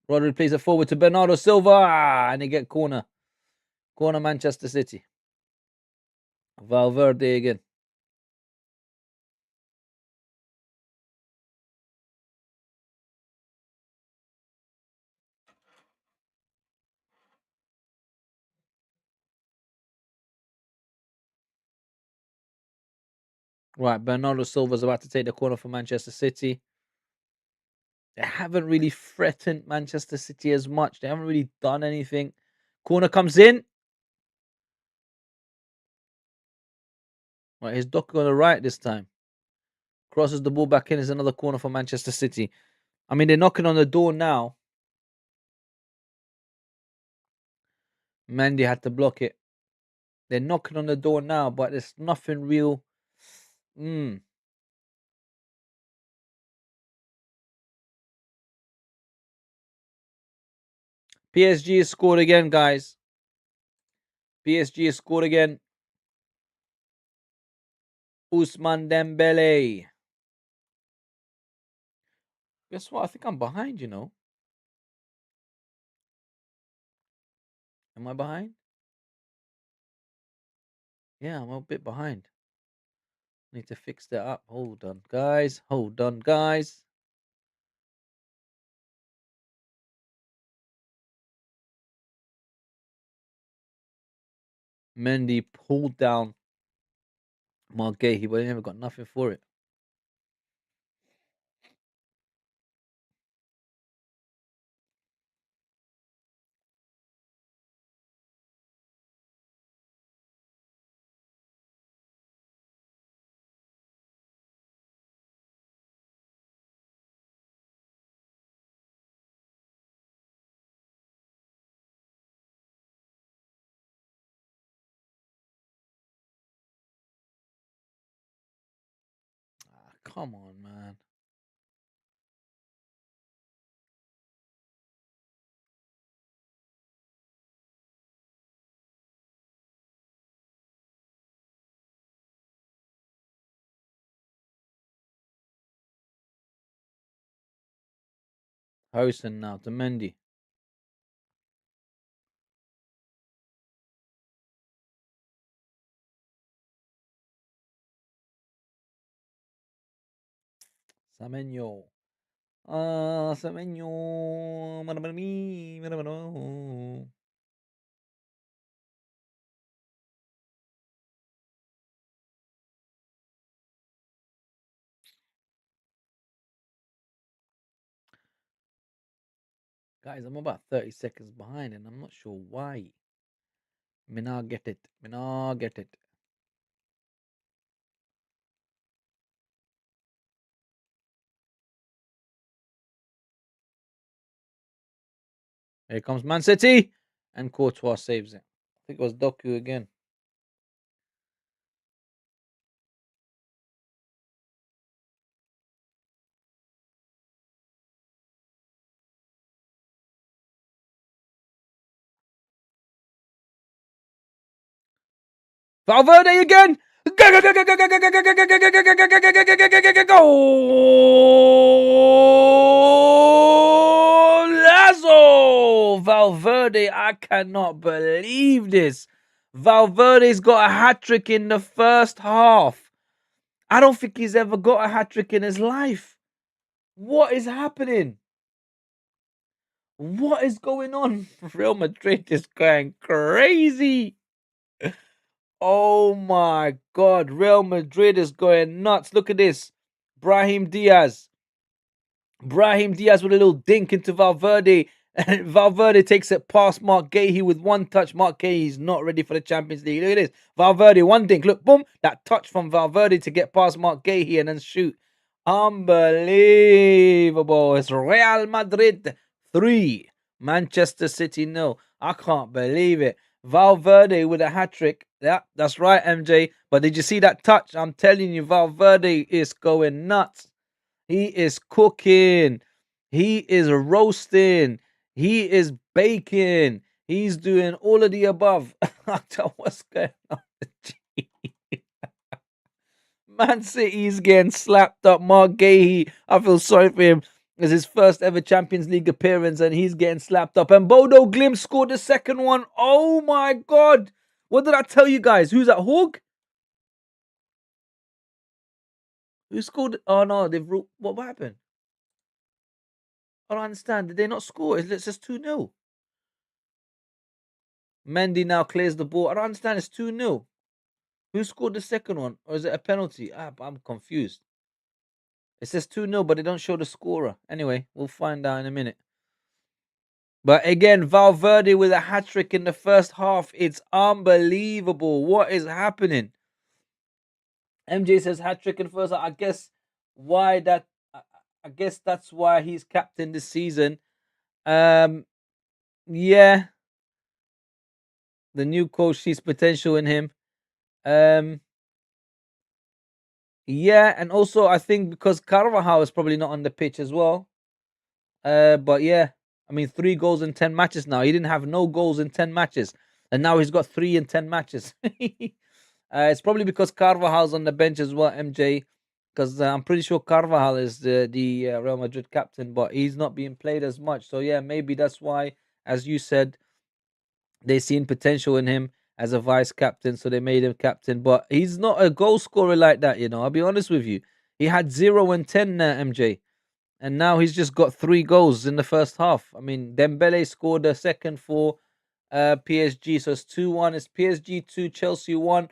Rodri plays it forward to Bernardo Silva, and they get corner. Corner Manchester City. Valverde again. Right, Bernardo Silva's about to take the corner for Manchester City. They haven't really threatened Manchester City as much. They haven't really done anything. Corner comes in. Right, here's Doku on the right this time. Crosses the ball back in. Is another corner for Manchester City. I mean, they're knocking on the door now. Mendy had to block it. They're knocking on the door now, but there's nothing real. PSG has scored again, guys. PSG has scored again. Ousmane Dembele. Guess what? I think I'm behind, you know. Am I behind? Yeah, I'm a bit behind. Need to fix that up. Hold on, guys. Hold on, guys. Mendy pulled down Margay, but he never got nothing for it. Come on, man. Harrison now to Mendy. Semenyo. Semenyo. Guys, I'm about 30 seconds behind and I'm not sure why. Me not get it. Me not get it. Here comes Man City. And Courtois saves it. I think it was Doku again. Valverde again. Golazo! Valverde, I cannot believe this. Valverde's got a hat trick in the first half. I don't think he's ever got a hat trick in his life. What is happening? What is going on? Real Madrid is going crazy. Oh my God. Real Madrid is going nuts. Look at this. Brahim Diaz. Brahim Diaz with a little dink into Valverde. And Valverde takes it past Mark Gahey with one touch. Mark Gahey's not ready for the Champions League. Look at this. Valverde, one dink. Look, boom. That touch from Valverde to get past Mark Gahey and then shoot. Unbelievable. It's Real Madrid 3. Manchester City 0. I can't believe it. Valverde with a hat trick. Yeah, that's right, MJ. But did you see that touch? I'm telling you, Valverde is going nuts. He is cooking. He is roasting. He is baking. He's doing all of the above. What's going on? Man City's getting slapped up. Mark Gahey, I feel sorry for him. It's his first ever Champions League appearance and he's getting slapped up. And Bodo Glimt scored the second one. Oh my God. What did I tell you guys? Who's that, Hawk? Who scored? Oh no, what happened? I don't understand. Did they not score? It's just 2-0. Mendy now clears the ball. I don't understand. It's 2-0. Who scored the second one? Or is it a penalty? I'm confused. It says 2-0, but they don't show the scorer. Anyway, we'll find out in a minute. But again, Valverde with a hat trick in the first half. It's unbelievable. What is happening? MJ says hat trick in the first half. I guess why that. I I guess that's why he's captain this season. Um, yeah, the new coach sees potential in him. Um, yeah, and also I think because Carvajal is probably not on the pitch as well. But yeah, I mean, 3 goals in 10 matches now. He didn't have no goals in 10 matches, and now he's got 3 in 10 matches. It's probably because Carvajal's on the bench as well, MJ. Because I'm pretty sure Carvajal is the Real Madrid captain, but he's not being played as much. So yeah, maybe that's why, as you said, they seen potential in him as a vice captain, so they made him captain. But he's not a goal scorer like that, you know. I'll be honest with you. He had 0 and 10, MJ, and now he's just got 3 goals in the first half. I mean, Dembele scored a second for PSG, so it's 2-1. It's PSG 2, Chelsea 1,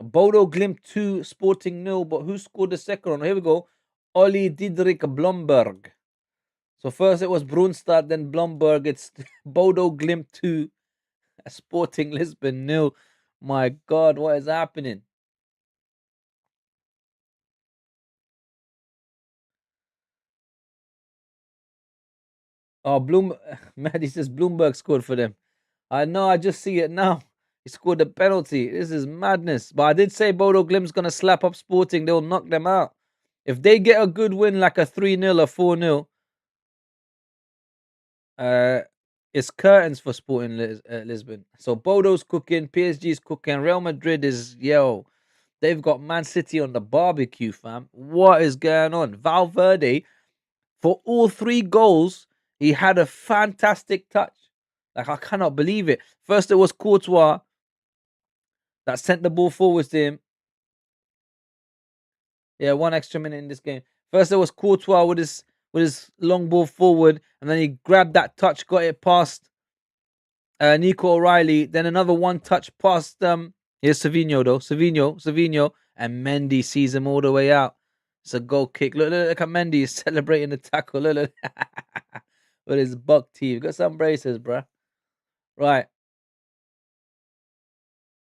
Bodo Glimt 2, Sporting nil. But who scored the second one? Here we go. Oli Didrik Blomberg. So first it was Brunstad, then Blomberg. It's Bodo Glimt 2, Sporting Lisbon nil. My God, what is happening? Oh, Maddie says Bloomberg scored for them. I know, I just see it now. He scored a penalty. This is madness. But I did say Bodo Glimt's going to slap up Sporting. They'll knock them out. If they get a good win like a 3-0 or 4-0, uh, it's curtains for Sporting Lisbon. So Bodo's cooking, PSG's cooking, Real Madrid is, yo, they've got Man City on the barbecue, fam. What is going on? Valverde, for all 3 goals, he had a fantastic touch. Like, I cannot believe it. First, it was Courtois that sent the ball forwards to him. Yeah, 1 extra minute in this game. First, there was Courtois with his long ball forward, and then he grabbed that touch, got it past Nico O'Reilly. Then another one touch past here's Savinho though. Savinho, and Mendy sees him all the way out. It's a goal kick. Look at Mendy. He's celebrating the tackle. Look. With his buck teeth. Got some braces, bruh. Right.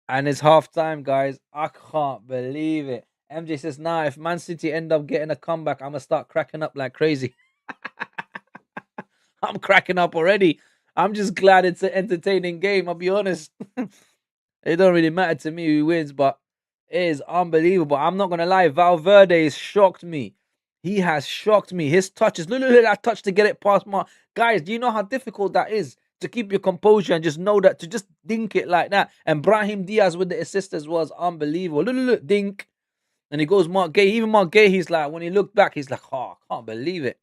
And it's half time, guys. I can't believe it. MJ says, nah, if Man City end up getting a comeback, I'm going to start cracking up like crazy. I'm cracking up already. I'm just glad it's an entertaining game, I'll be honest. It don't really matter to me who wins, but it is unbelievable. I'm not going to lie. Valverde has shocked me. He has shocked me. His touches. Look at that touch to get it past my. Guys, do you know how difficult that is? To keep your composure and just know that, to just dink it like that. And Brahim Diaz with the assist as well is unbelievable. Look, dink. And he goes Mark Gay. Even Mark Gay, he's like, when he looked back, he's like, oh, I can't believe it.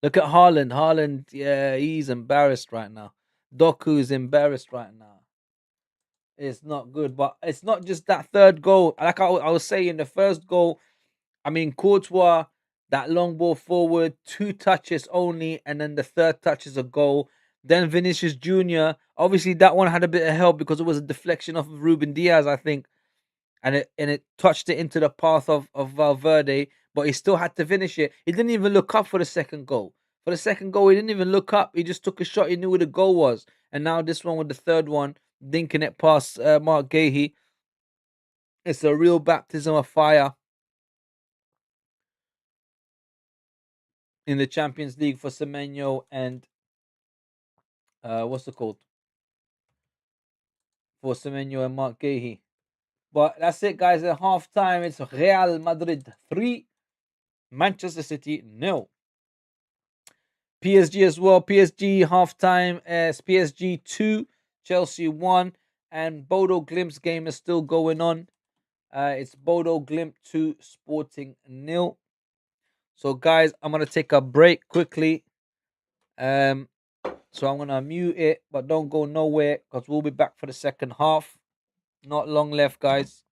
Look at Haaland. Haaland, yeah, he's embarrassed right now. Doku's embarrassed right now. It's not good, but it's not just that third goal. Like I was saying, the first goal, I mean, Courtois, that long ball forward, 2 touches only, and then the third touch is a goal. Then Vinicius Jr., obviously that one had a bit of help because it was a deflection off of Ruben Diaz, I think, and it touched it into the path of Valverde, but he still had to finish it. He didn't even look up for the second goal. For the second goal, he didn't even look up. He just took a shot. He knew where the goal was. And now this one with the third one, dinking it past Mark Gahey. It's a real baptism of fire in the Champions League for Semenyo and what's it called? For Semenyo and Mark Gahey. But that's it, guys. At half time, it's Real Madrid 3, Manchester City nil. PSG as well. PSG halftime as PSG 2, Chelsea 1, and Bodo Glimt's game is still going on. It's Bodo Glimt 2, Sporting nil. So, guys, I'm gonna take a break quickly. So I'm gonna mute it, but don't go nowhere because we'll be back for the second half. Not long left, guys.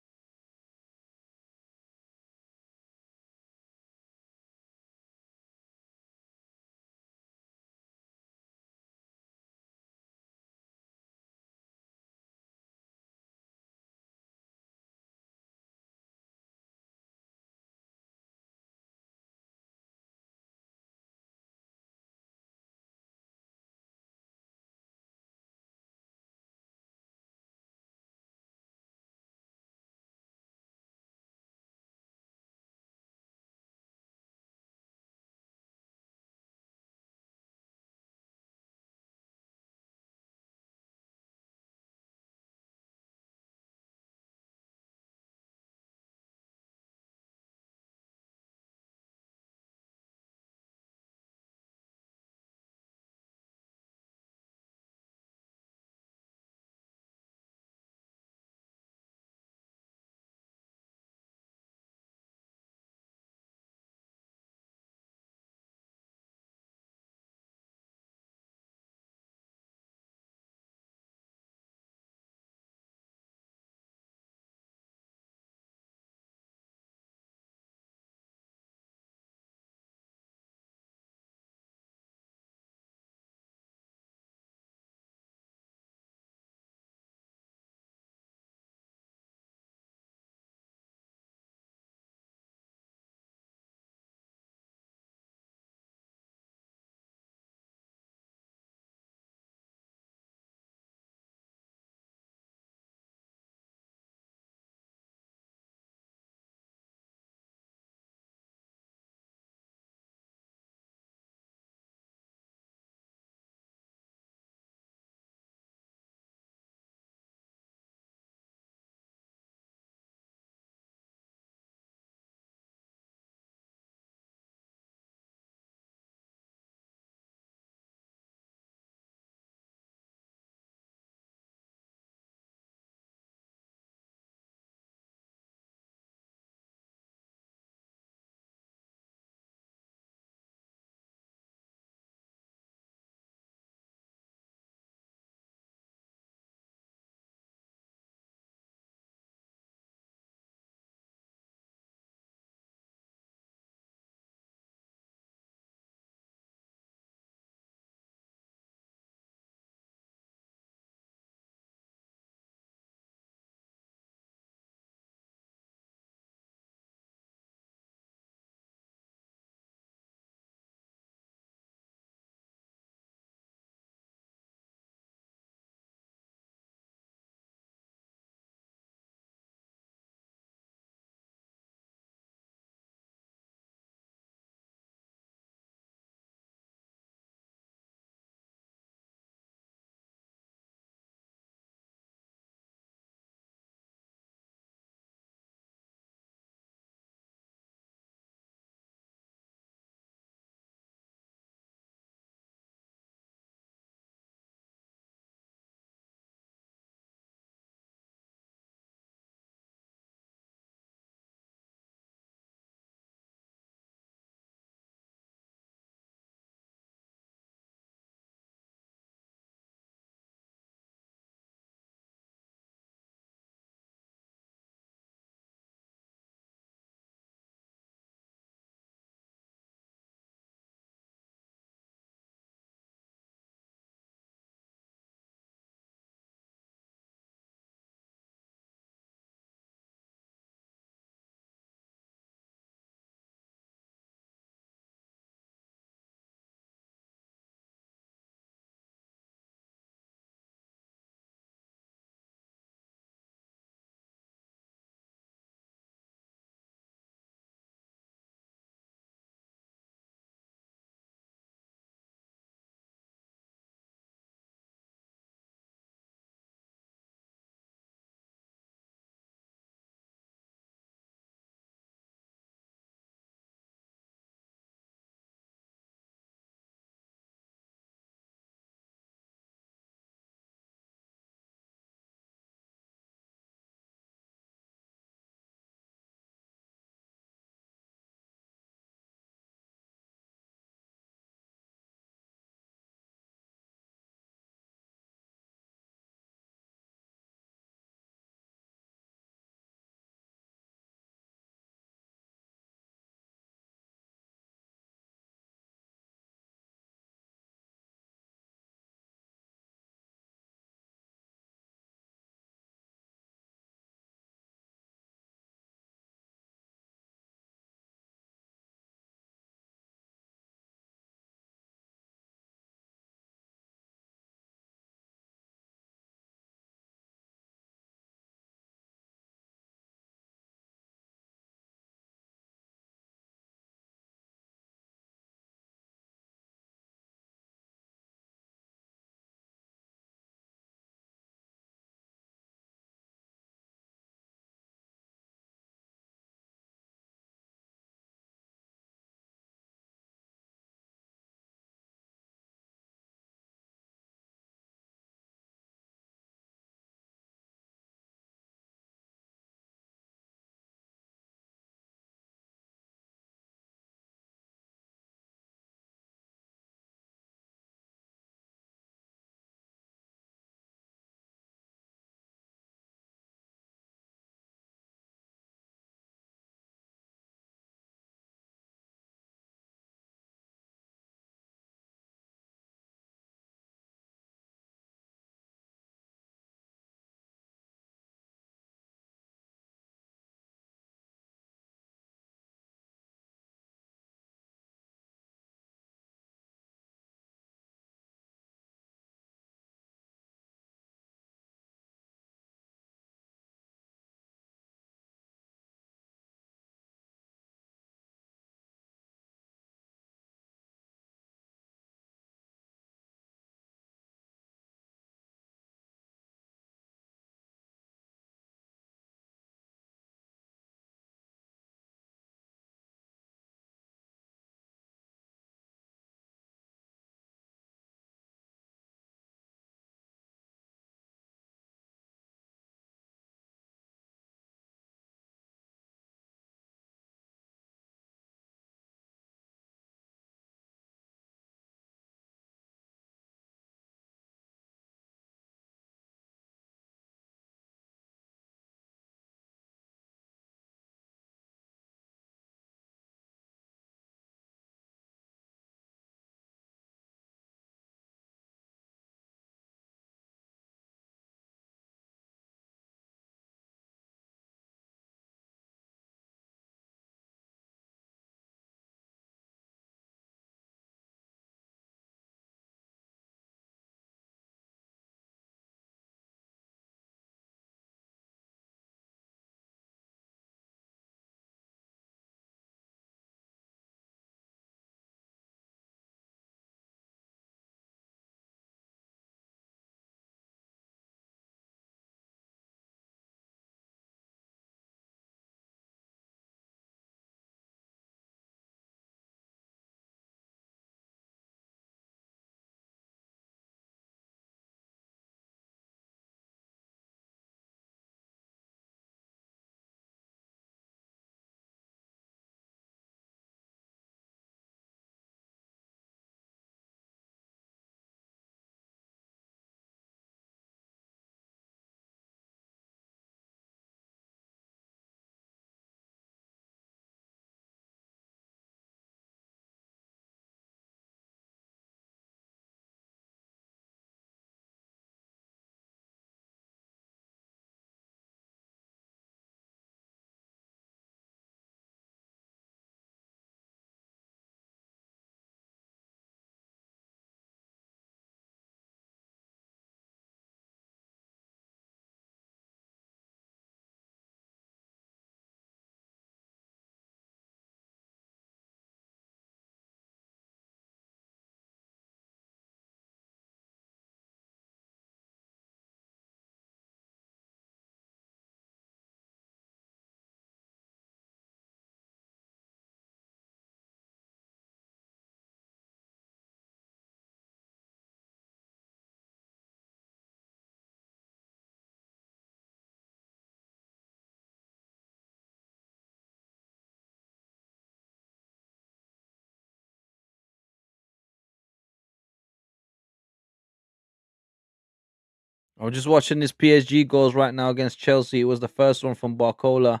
I'm just watching this PSG goals right now against Chelsea. It was the first one from Barcola.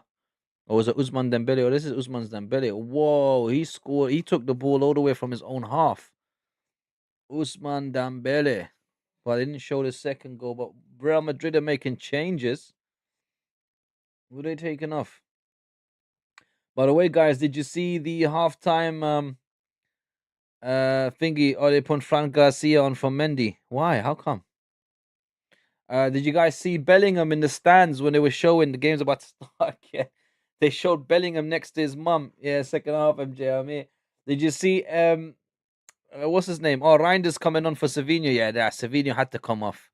Or was it Usman Dembele? Oh, this is Usman Dembele. Whoa, he scored. He took the ball all the way from his own half. Usman Dembele. Well, they didn't show the second goal, but Real Madrid are making changes. Who are they taking off? By the way, guys, did you see the halftime thingy? Or they put Fran Garcia on for Mendy? Why? How come? Did you guys see Bellingham in the stands when they were showing the game's about to start? Yeah, they showed Bellingham next to his mum. Yeah, second half, MJ. I mean, did you see what's his name? Oh, Reinders coming on for Savinho. Yeah, Savinho had to come off.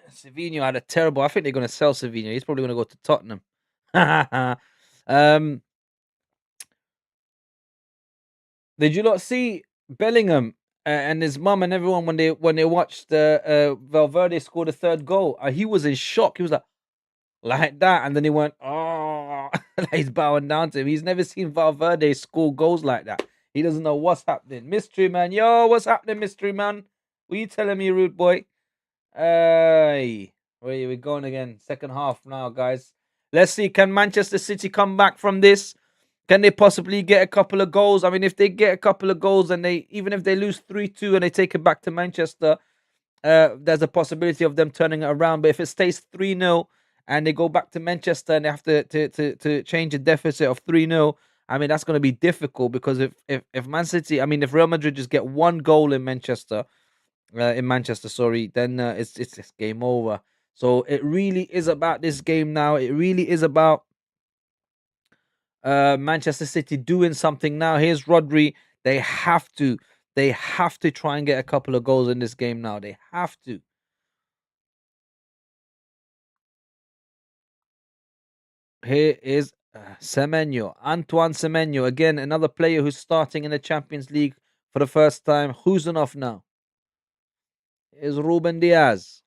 Savinho had a terrible. I think they're going to sell Savinho. He's probably going to go to Tottenham. um, did you not see Bellingham and his mum and everyone when they watched Valverde score the third goal? He was in shock. He was like that, and then he went, oh, he's bowing down to him. He's never seen Valverde score goals like that. He doesn't know what's happening. Mystery man, yo, what's happening, mystery man? What you telling me, rude boy? Hey, where are we going again? Second half now, guys. Let's see. Can Manchester City come back from this? Can they possibly get a couple of goals? I mean, if they get a couple of goals and even if they lose 3-2 and they take it back to Manchester, there's a possibility of them turning it around. But if it stays 3-0 and they go back to Manchester and they have to change a deficit of 3-0, I mean, that's going to be difficult because if Man City, I mean, if Real Madrid just get one goal in Manchester, sorry, then it's game over. So it really is about this game now. It really is about Manchester City doing something now. Here's Rodri. They have to try and get a couple of goals in this game now. They have to. Here is Semenyo, Antoine Semenyo. Again, another player who's starting in the Champions League for the first time. Who's on off now? Is Ruben Diaz.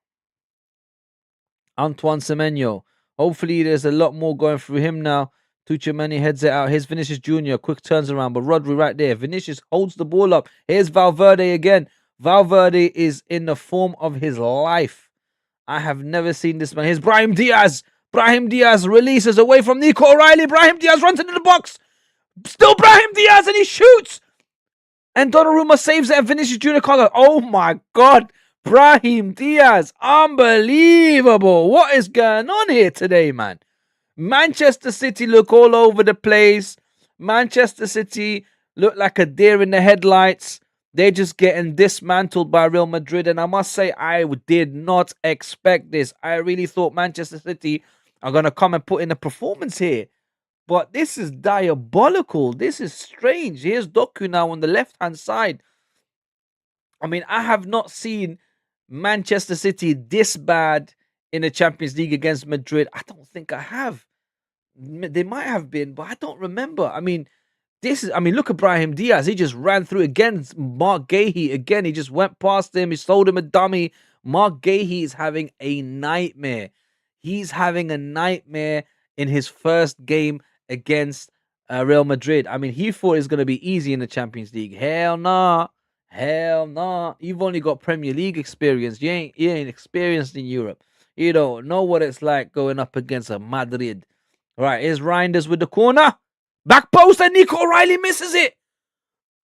Antoine Semenyo. Hopefully, there's a lot more going through him now. Tuchemani heads it out. Here's Vinicius Jr. Quick turns around, but Rodri right there. Vinicius holds the ball up. Here's Valverde again. Valverde is in the form of his life. I have never seen this man. Here's Brahim Diaz. Brahim Diaz releases away from Nico O'Reilly. Brahim Diaz runs into the box. Still Brahim Diaz, and he shoots. And Donnarumma saves it, and Vinicius Jr. calls. Oh my God. Brahim Diaz. Unbelievable. What is going on here today, man? Manchester City look all over the place. Manchester City look like a deer in the headlights. They're just getting dismantled by Real Madrid. And I must say, I did not expect this. I really thought Manchester City are going to come and put in a performance here. But this is diabolical. This is strange. Here's Doku now on the left-hand side. I mean, I have not seen Manchester City this bad in the Champions League against Madrid. I don't think I have. They might have been, but I don't remember. I mean, look at Brahim Diaz. He just ran through against Mark Gahey. Again, he just went past him. He sold him a dummy. Mark Gahey is having a nightmare. He's having a nightmare in his first game against Real Madrid. I mean, he thought it was going to be easy in the Champions League. Hell nah. Hell nah. You've only got Premier League experience. You ain't experienced in Europe. You don't know what it's like going up against a Madrid. Right, here's Reinders with the corner. Back post, and Nico O'Reilly misses it.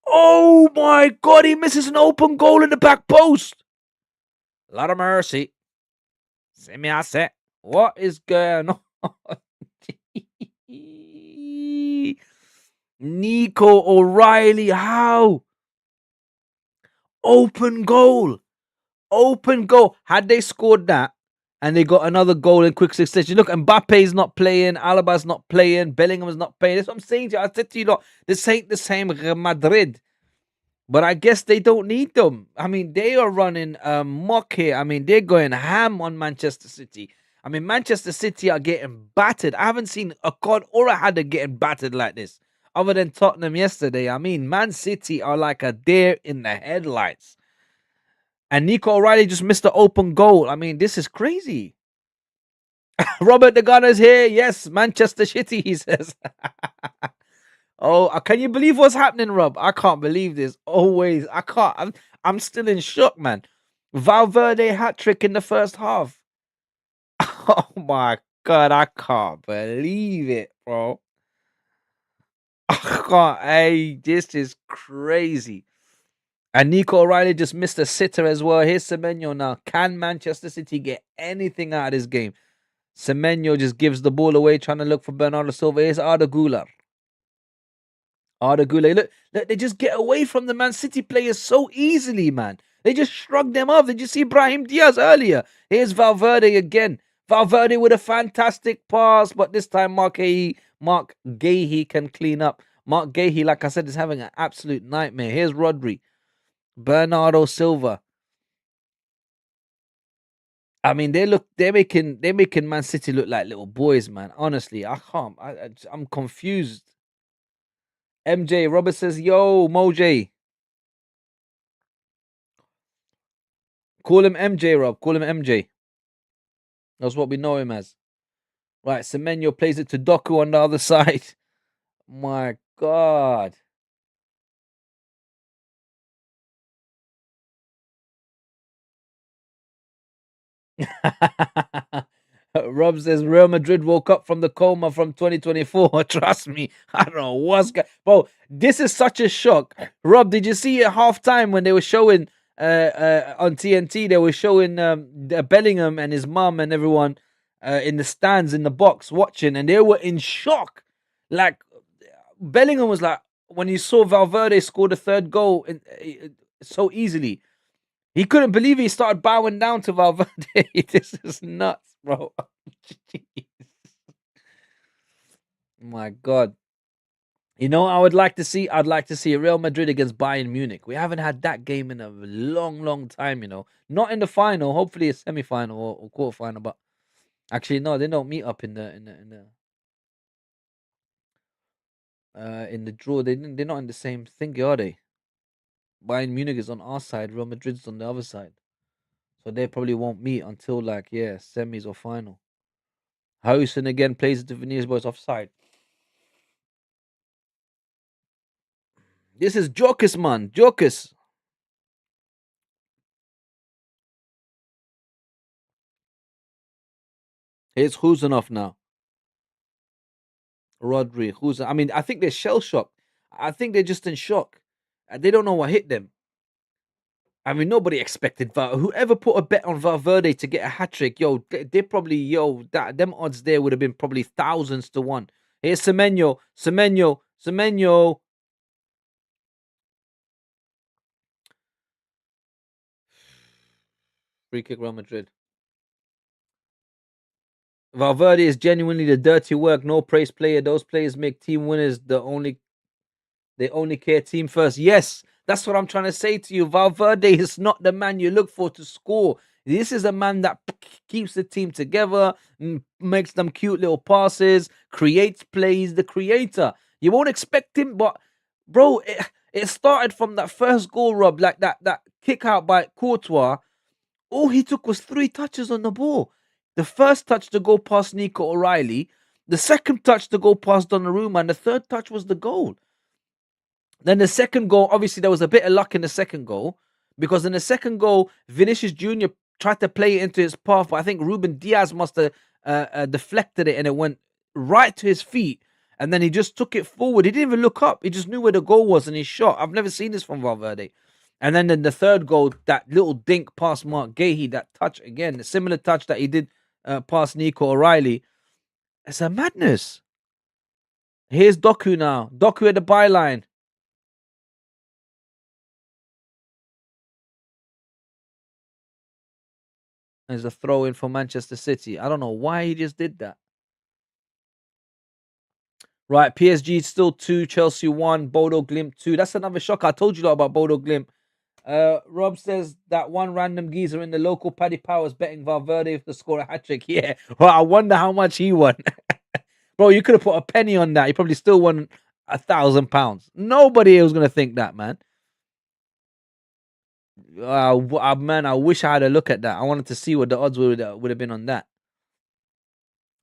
Oh my God, he misses an open goal in the back post. A lot of mercy. See me, I said. What is going on? Nico O'Reilly, how? Open goal. Open goal. Had they scored that and they got another goal in quick succession, look, Mbappe's not playing, Alaba's not playing, Bellingham's not playing. That's what I'm saying to you. I said to you, look, this ain't the same Madrid. But I guess they don't need them. I mean, they are running mock here. I mean, they're going ham on Manchester City. I mean, Manchester City are getting battered. I haven't seen a COD or a Hadder getting battered like this, other than Tottenham yesterday. I mean, Man City are like a deer in the headlights. And Nico O'Reilly just missed the open goal. I mean, this is crazy. Robert the Gunner's here. Yes, Manchester City, he says. Oh, can you believe what's happening, Rob? I can't believe this. Always. I can't. I'm still in shock, man. Valverde hat trick in the first half. Oh my god, I can't believe it, bro. I can't. Hey, this is crazy. And Nico O'Reilly just missed a sitter as well. Here's Semenyo now. Can Manchester City get anything out of this game? Semenyo just gives the ball away, trying to look for Bernardo Silva. Here's Arda Güler. Arda Güler. Look, they just get away from the Man City players so easily, man. They just shrug them off. Did you see Brahim Diaz earlier? Here's Valverde again. Valverde with a fantastic pass, but this time Mark Gahey can clean up. Mark Gahey, like I said, is having an absolute nightmare. Here's Rodri. Bernardo Silva. I mean, they're making Man City look like little boys, man. Honestly, I can't. I'm confused. MJ Robert says, "Yo, Moj, call him MJ, Rob. Call him MJ. That's what we know him as." Right, Semenyo plays it to Doku on the other side. My God. Rob says Real Madrid woke up from the coma from 2024. Trust me, I don't know what's going. Bro, this is such a shock. Rob, did you see at halftime when they were showing on TNT? They were showing Bellingham and his mum and everyone in the stands in the box watching, and they were in shock. Like Bellingham was like when he saw Valverde score the third goal so easily. He couldn't believe he started bowing down to Valverde. This is nuts, bro. Jeez. My God. You know, I'd like to see Real Madrid against Bayern Munich. We haven't had that game in a long, long time. You know, not in the final. Hopefully, a semi-final or quarter-final. But actually, no, they don't meet up in the draw. They're not in the same thing, are they? Bayern Munich is on our side. Real Madrid's on the other side. So they probably won't meet until semis or final. Howson again plays it to Veneers boys offside. This is Jokus, man. Jokus. Here's Huzanov now. Rodri. Huzan. I mean, I think they're shell shocked. I think they're just in shock. They don't know what hit them. I mean, nobody expected whoever put a bet on Valverde to get a hat trick, they probably, them odds there would have been probably thousands to one. Here's Semenyo. Free kick Real Madrid. Valverde is genuinely the dirty work, no praise player. Those players make team winners. They only care team first. Yes, that's what I'm trying to say to you. Valverde is not the man you look for to score. This is a man that keeps the team together, makes them cute little passes, creates plays. The creator. You won't expect him, but bro, it started from that first goal, Rob, like that kick out by Courtois. All he took was 3 touches on the ball. The first touch to go past Nico O'Reilly, the second touch to go past Donnarumma, and the third touch was the goal. Then the second goal, obviously there was a bit of luck in the second goal, because in the second goal, Vinicius Jr. tried to play it into his path, but I think Ruben Diaz must have deflected it and it went right to his feet. And then he just took it forward. He didn't even look up. He just knew where the goal was and he shot. I've never seen this from Valverde. And then the third goal, that little dink past Mark Gahey, that touch again, the similar touch that he did past Nico O'Reilly. It's a madness. Here's Doku now. Doku at the byline. There's a throw in for Manchester City. I don't know why he just did that. Right, PSG still 2, Chelsea 1, Bodo Glimt 2. That's another shock. I told you about Bodo Glimt. Rob says that one random geezer in the local Paddy Powers betting Valverde to score a hat trick. Yeah, well, I wonder how much he won. Bro, you could have put a penny on that. You probably still won £1,000. Nobody was going to think that, man. Man, I wish I had a look at that. I wanted to see what the odds would have been on that.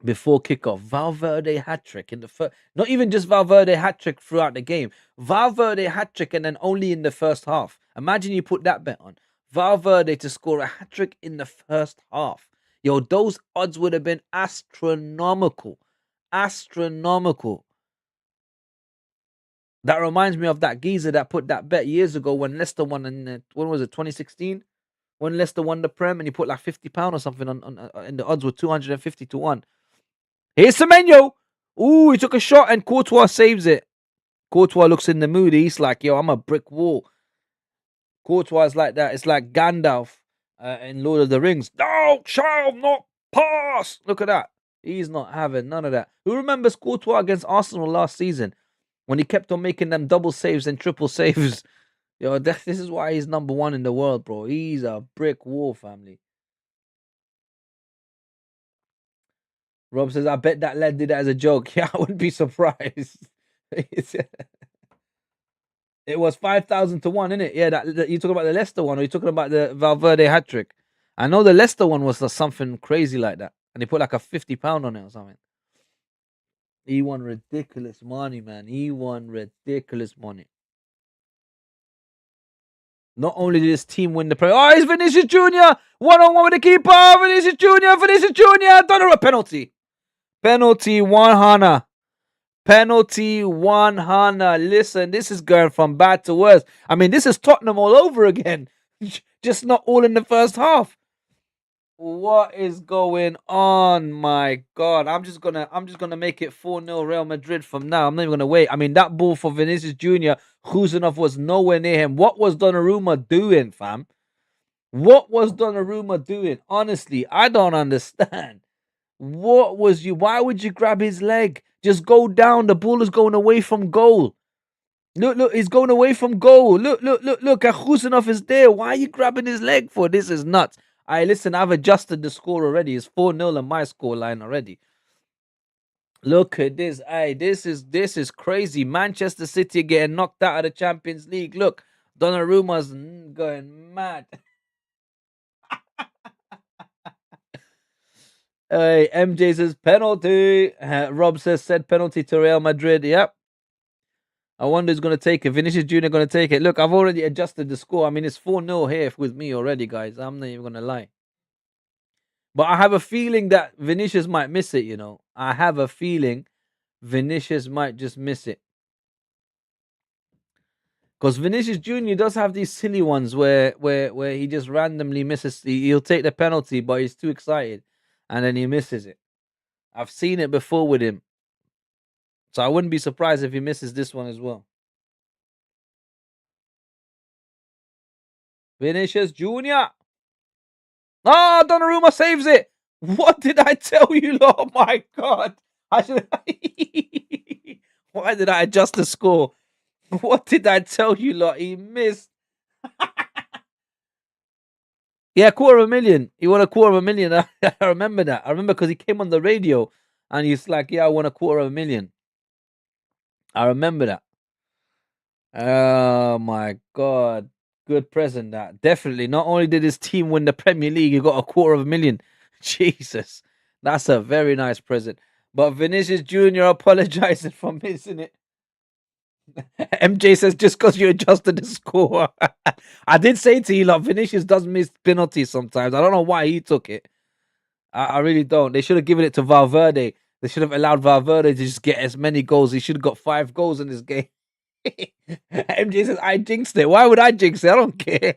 Before kickoff, Valverde hat trick in the first. Not even just Valverde hat trick throughout the game. Valverde hat trick and then only in the first half. Imagine you put that bet on. Valverde to score a hat-trick in the first half. Yo, those odds would have been astronomical. Astronomical. That reminds me of that geezer that put that bet years ago when Leicester won in, when was it, 2016? When Leicester won the Prem and he put like £50 or something on and the odds were 250 to 1. Here's Semenyo. Ooh, he took a shot and Courtois saves it. Courtois looks in the mood. He's like, yo, I'm a brick wall. Courtois is like that. It's like Gandalf in Lord of the Rings. Thou shalt not pass. Look at that. He's not having none of that. Who remembers Courtois against Arsenal last season when he kept on making them double saves and triple saves? Yo, this is why he's number one in the world, bro. He's a brick wall, family. Rob says, I bet that lad did that as a joke. Yeah, I wouldn't be surprised. It was 5,000 to 1, innit? Yeah, that you talking about the Leicester one, or you talking about the Valverde hat trick? I know the Leicester one was something crazy like that, and he put like a £50 on it or something. He won ridiculous money, man. He won ridiculous money. Not only did his team win the Premier, oh, it's Vinicius Junior 1-on-1 with the keeper. Vinicius Junior, Vinicius Junior, done a penalty. Penalty 100. Penalty 100. Listen, this is going from bad to worse. I mean, this is Tottenham all over again. Just not all in the first half. What is going on? My God. I'm just gonna make it 4-0 Real Madrid from now. I'm not even gonna wait. I mean, that ball for Vinicius Jr., Kuzanov was nowhere near him. What was Donnarumma doing, fam? What was Donnarumma doing? Honestly, I don't understand. Why would you grab his leg? Just go down. The ball is going away from goal. Look, he's going away from goal. Look. Khusanov is there. Why are you grabbing his leg for? This is nuts. Listen, I've adjusted the score already. It's 4-0 on my score line already. Look at this. This is crazy. Manchester City getting knocked out of the Champions League. Look, Donnarumma's going mad. Hey, MJ says penalty. Rob says said penalty to Real Madrid. Yep. I wonder who's going to take it. Vinicius Jr. going to take it. Look, I've already adjusted the score. I mean, it's 4-0 here with me already, guys. I'm not even going to lie. But I have a feeling that Vinicius might miss it, you know. I have a feeling Vinicius might just miss it. Because Vinicius Jr. does have these silly ones where he just randomly misses. He'll take the penalty, but he's too excited. And then he misses it. I've seen it before with him. So I wouldn't be surprised if he misses this one as well. Vinicius Jr. Oh, Donnarumma saves it. What did I tell you? Oh my God. I should. Why did I adjust the score? What did I tell you, lot? He missed. Yeah, $250,000. He won $250,000. I remember that. I remember because he came on the radio and he's like, yeah, I won $250,000. I remember that. Oh my God. Good present that. Definitely. Not only did his team win the Premier League, he got $250,000. Jesus. That's a very nice present. But Vinicius Jr. apologizing for missing it. MJ says just because you adjusted the score. I did say to you, like, Vinicius does miss penalties sometimes. I don't know why he took it. I really don't. They should have given it to Valverde. They should have allowed Valverde to just get as many goals. He should have got 5 goals in this game. MJ says, I jinxed it. Why would I jinx it? I don't care.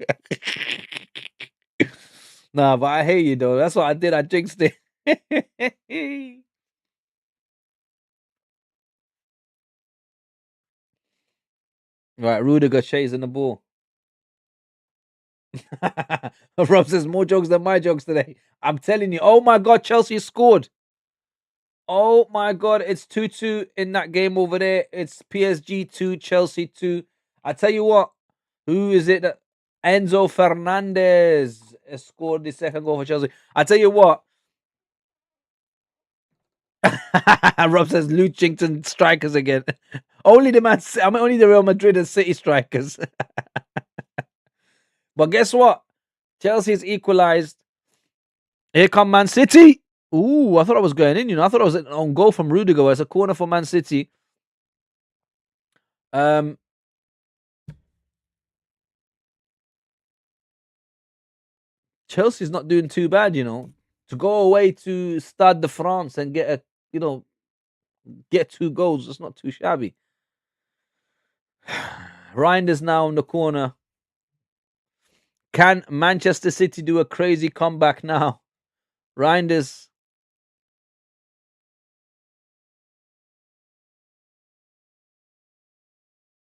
Nah, but I hate you, though. That's what I did. I jinxed it. Right, Rudiger chasing the ball. Rob says, more jokes than my jokes today. I'm telling you. Oh, my God. Chelsea scored. Oh, my God. It's 2-2 in that game over there. It's PSG 2, Chelsea 2. I tell you what. Who is it that Enzo Fernandez scored the second goal for Chelsea? I tell you what. Rob says Luchington strikers again. Only the Real Madrid and City strikers. But guess what? Chelsea's equalized. Here come Man City. Ooh, I thought I was going in. You know, I thought it was an own goal from Rudiger. It's a corner for Man City. Chelsea's not doing too bad, you know. To go away to Stade de France and get a, you know, get 2 goals, it's not too shabby. Reinders now in the corner. Can Manchester City do a crazy comeback now? Reinders.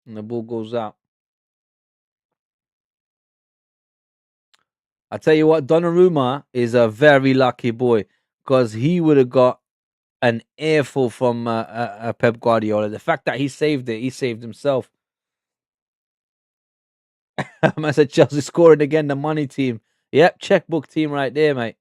And the ball goes out. I tell you what, Donnarumma is a very lucky boy because he would have got an earful from Pep Guardiola. The fact that he saved it, he saved himself. I said Chelsea scoring again, the money team. Yep, checkbook team right there, mate.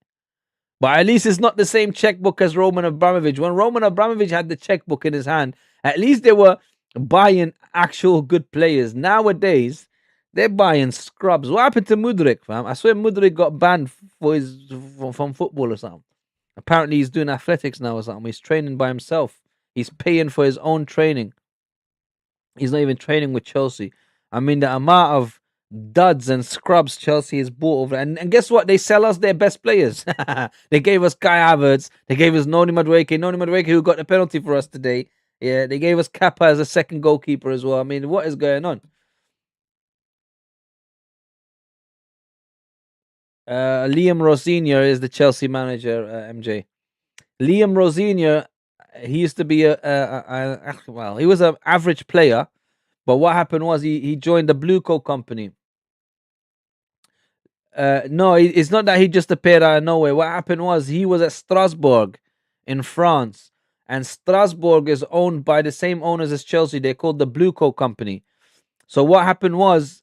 But at least it's not the same checkbook as Roman Abramovich. When Roman Abramovich had the checkbook in his hand, at least they were buying actual good players. Nowadays, they're buying scrubs. What happened to Mudryk, fam? I swear Mudryk got banned for from football or something. Apparently, he's doing athletics now or something. He's training by himself. He's paying for his own training. He's not even training with Chelsea. I mean, the amount of duds and scrubs Chelsea has bought over. And guess what? They sell us their best players. They gave us Kai Havertz. They gave us Noni Madueke, who got the penalty for us today. Yeah, they gave us Kappa as a second goalkeeper as well. I mean, what is going on? Liam Rosenior is the Chelsea manager, MJ. Liam Rosenior, he used to be well, he was an average player, but what happened was he joined the Blue Coat Company. No, it's not that he just appeared out of nowhere. What happened was he was at Strasbourg in France, and Strasbourg is owned by the same owners as Chelsea. They're called the Blue Coat Company. So what happened was,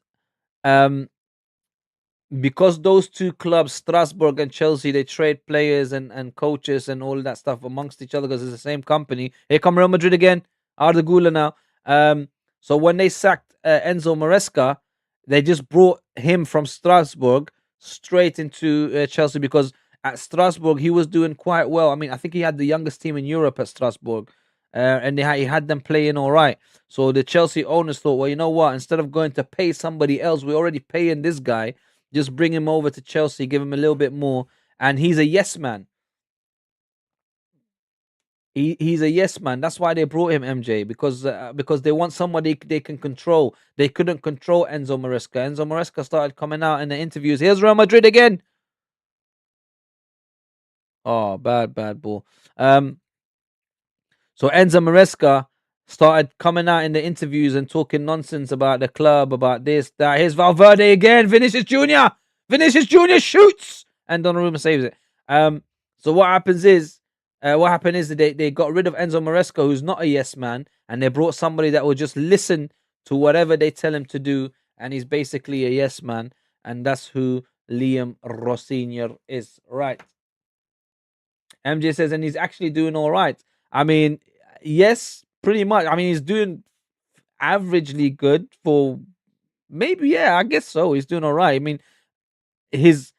because those two clubs, Strasbourg and Chelsea, they trade players and coaches and all that stuff amongst each other because it's the same company. Here come Real Madrid again, Arda Güler now. So when they sacked Enzo Maresca, they just brought him from Strasbourg straight into Chelsea because at Strasbourg he was doing quite well. I mean, I think he had the youngest team in Europe at Strasbourg, and he had them playing all right. So the Chelsea owners thought, well, you know what? Instead of going to pay somebody else, we're already paying this guy. Just bring him over to Chelsea, give him a little bit more, and he's a yes man. He's a yes man. That's why they brought him, MJ, because they want somebody they can control. They couldn't control Enzo Maresca. Enzo Maresca started coming out in the interviews. Here's Real Madrid again. Oh, bad ball. So Enzo Maresca started coming out in the interviews and talking nonsense about the club, about this, that. Here's Valverde again. Vinicius Junior. Vinicius Junior shoots, and Donnarumma saves it. So what happened is that they got rid of Enzo Maresca, who's not a yes man, and they brought somebody that will just listen to whatever they tell him to do, and he's basically a yes man, and that's who Liam Rosenior is. Right. MJ says, and he's actually doing all right. I mean, yes, pretty much. I mean, he's doing averagely good for maybe, yeah, I guess so. He's doing all right. I mean, his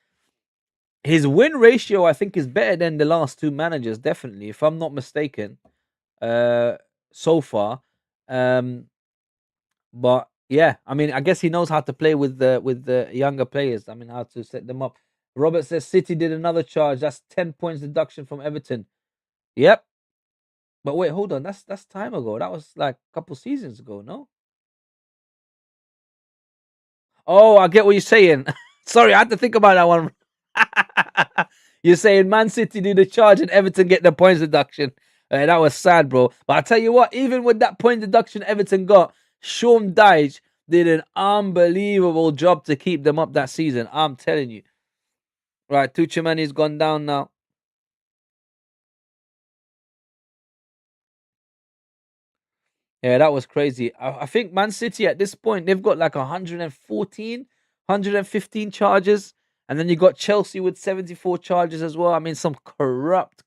win ratio, I think, is better than the last two managers, definitely, if I'm not mistaken, so far. But yeah, I mean, I guess he knows how to play with the younger players. I mean, how to set them up. Robert says City did another charge. That's 10 points deduction from Everton. Yep. But wait, hold on. That's time ago. That was like a couple seasons ago, no? Oh, I get what you're saying. Sorry, I had to think about that one. You're saying Man City do the charge and Everton get the points deduction. That was sad, bro. But I tell you what, even with that point deduction Everton got, Sean Dyche did an unbelievable job to keep them up that season. I'm telling you. Right, Tuchemani's gone down now. Yeah, that was crazy. I think Man City at this point, they've got like 114, 115 charges. And then you got Chelsea with 74 charges as well. I mean, some corrupt.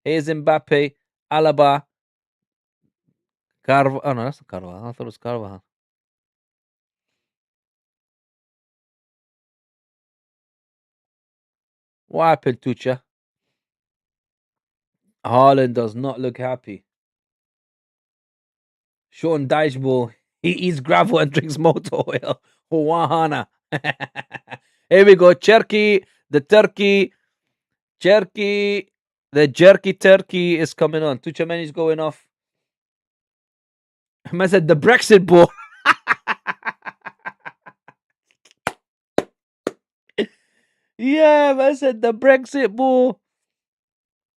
Here's Mbappe, Alaba, Carvajal. Oh, no, that's not Carvajal. I thought it was Carvajal. What happened, Tucha? Haaland does not look happy. Sean Dyche, he eats gravel and drinks motor oil. Wahana. Here we go. Cherky, the turkey. Jerky, the jerky turkey is coming on. Tuchemani's going off. I said the Brexit ball. Yeah, I said the Brexit ball.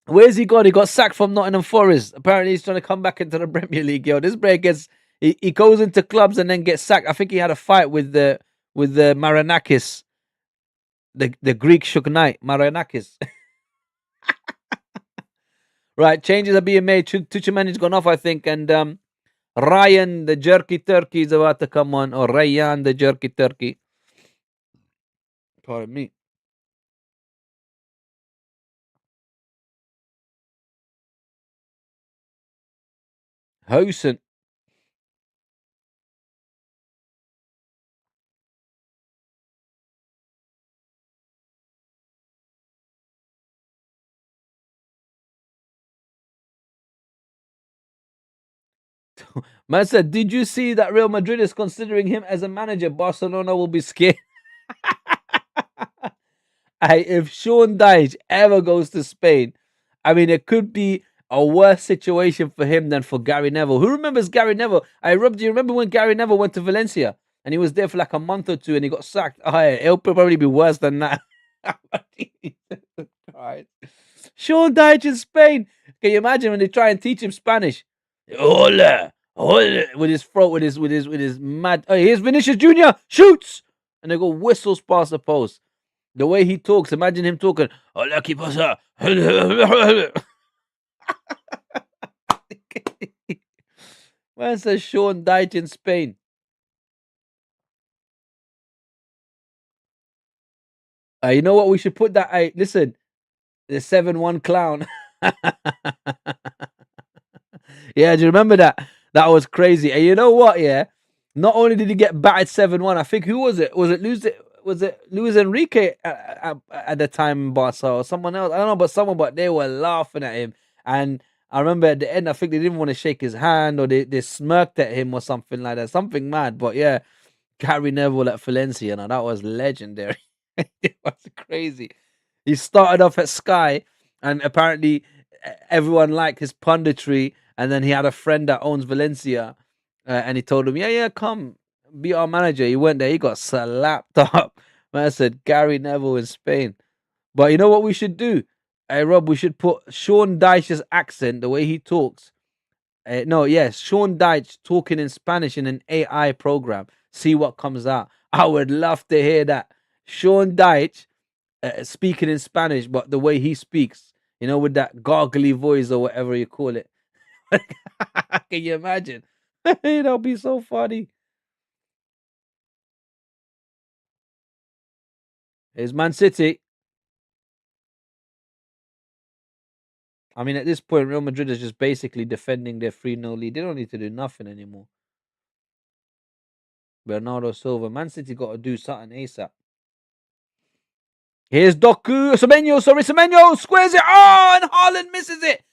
Where's he gone? He got sacked from Nottingham Forest. Apparently, he's trying to come back into the Premier League. Yo, this break gets he goes into clubs and then gets sacked. I think he had a fight with the Maranakis, the Greek Shook Knight, Maranakis. Right, changes are being made. Tuchemani's gone off, I think, and Ryan, the jerky turkey, is about to come on, or Ryan, the jerky turkey. Pardon me. Housen. Man said, did you see that Real Madrid is considering him as a manager? Barcelona will be scared. If Sean Dyche ever goes to Spain, I mean, it could be a worse situation for him than for Gary Neville. Who remembers Gary Neville? Do you remember when Gary Neville went to Valencia and he was there for like a month or two and he got sacked? Oh, yeah, it'll probably be worse than that. Right. Sean Dyche in Spain. Can you imagine when they try and teach him Spanish? Hola, hola, with his throat, with his mad. Oh, here's Vinicius Junior shoots, and they go whistles past the post. The way he talks, imagine him talking. Hola, ¿qué pasa? Man says Sean Dyche in Spain. You know what? We should put that. Listen, the 7-1 clown. Yeah, do you remember that? That was crazy. And you know what? Yeah, not only did he get battered 7-1, I think who was it? Was it Luis Enrique at the time in Barca or someone else? I don't know, but someone. But they were laughing at him, and I remember at the end, I think they didn't want to shake his hand or they smirked at him or something like that, something mad. But yeah, Gary Neville at Valencia, now that was legendary. It was crazy. He started off at Sky, and apparently everyone liked his punditry. And then he had a friend that owns Valencia, and he told him, "Yeah, come be our manager." He went there, he got slapped up. Man, I said Gary Neville in Spain. But you know what we should do? Hey Rob, we should put Sean Dyche's accent, the way he talks. Sean Dyche talking in Spanish in an AI program. See what comes out. I would love to hear that. Sean Dyche speaking in Spanish, but the way he speaks, with that gargly voice or whatever you call it. Can you imagine? That'll be so funny. It's Man City. I mean, at this point, Real Madrid is just basically defending their 3-0 lead. They don't need to do nothing anymore. Bernardo Silva. Man City got to do something ASAP. Here's Doku. Semenyo squares it. Oh, and Haaland misses it.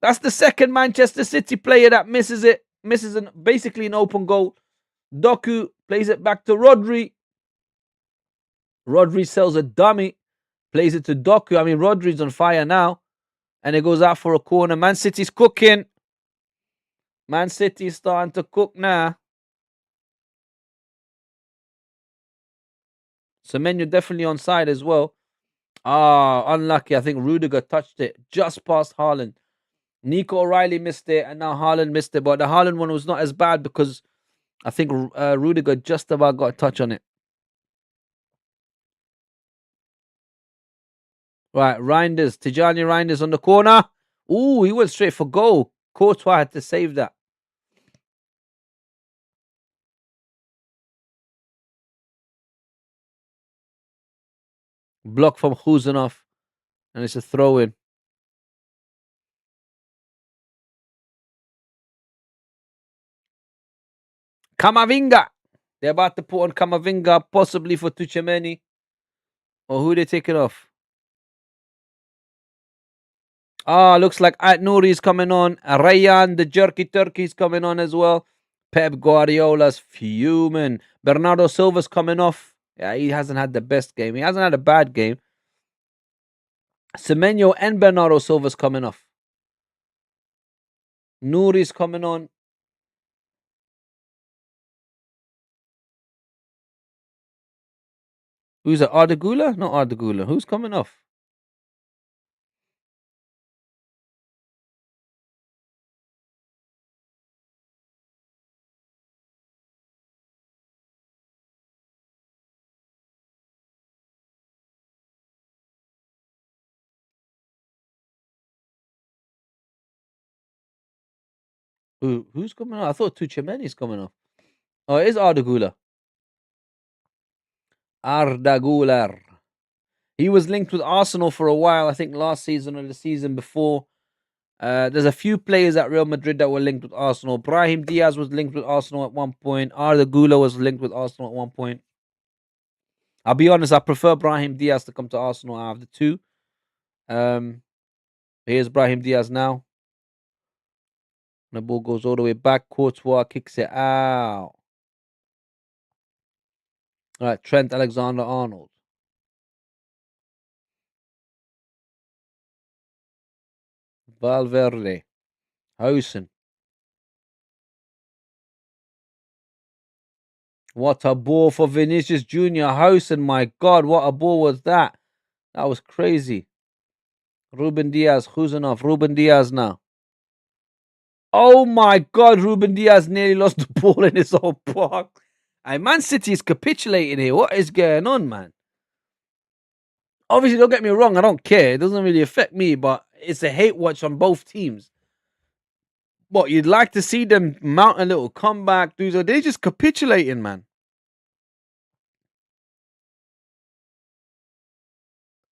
That's the second Manchester City player that misses it. Misses basically an open goal. Doku plays it back to Rodri. Rodri sells a dummy. Plays it to Doku. I mean, Rodri's on fire now. And it goes out for a corner. Man City's cooking. Man City's starting to cook now. Semenyo definitely on side as well. Unlucky. I think Rudiger touched it just past Haaland. Nico O'Reilly missed it, and now Haaland missed it. But the Haaland one was not as bad because I think Rudiger just about got a touch on it. Right, Tijani Reinders on the corner. Ooh, he went straight for goal. Courtois had to save that. Block from Huzanov. And it's a throw in. Camavinga. They're about to put on Camavinga, possibly for Tuchemeni. Or who they taking off? Looks like Ait Nouri is coming on. Rayan, the jerky turkey, is coming on as well. Pep Guardiola's fuming. Bernardo Silva's coming off. Yeah, he hasn't had the best game. He hasn't had a bad game. Semenyo and Bernardo Silva's coming off. Nouri's coming on. Who's it? Ardagula? Not Ardagula. Who's coming off? Who's coming off? I thought Tuchemeni's coming off. Oh, it is Ardagula. Ardaguler. He was linked with Arsenal for a while, I think last season or the season before. There's a few players at Real Madrid that were linked with Arsenal. Brahim Diaz was linked with Arsenal at one point. Arda was linked with Arsenal at one point. I'll be honest, I prefer Brahim Diaz to come to Arsenal out of the two. Here's Brahim Diaz now. The ball goes all the way back. Courtois kicks it out. All right, Trent Alexander-Arnold. Valverde. Hausen. What a ball for Vinicius Jr. Hausen, my God, what a ball was that? That was crazy. Ruben Diaz, Khuzanov. Ruben Diaz now. Oh my God, Ruben Diaz nearly lost the ball in his own box. And Man City is capitulating here. What is going on, man? Obviously, don't get me wrong. I don't care. It doesn't really affect me, but it's a hate watch on both teams. What, you'd like to see them mount a little comeback? They're just capitulating, man.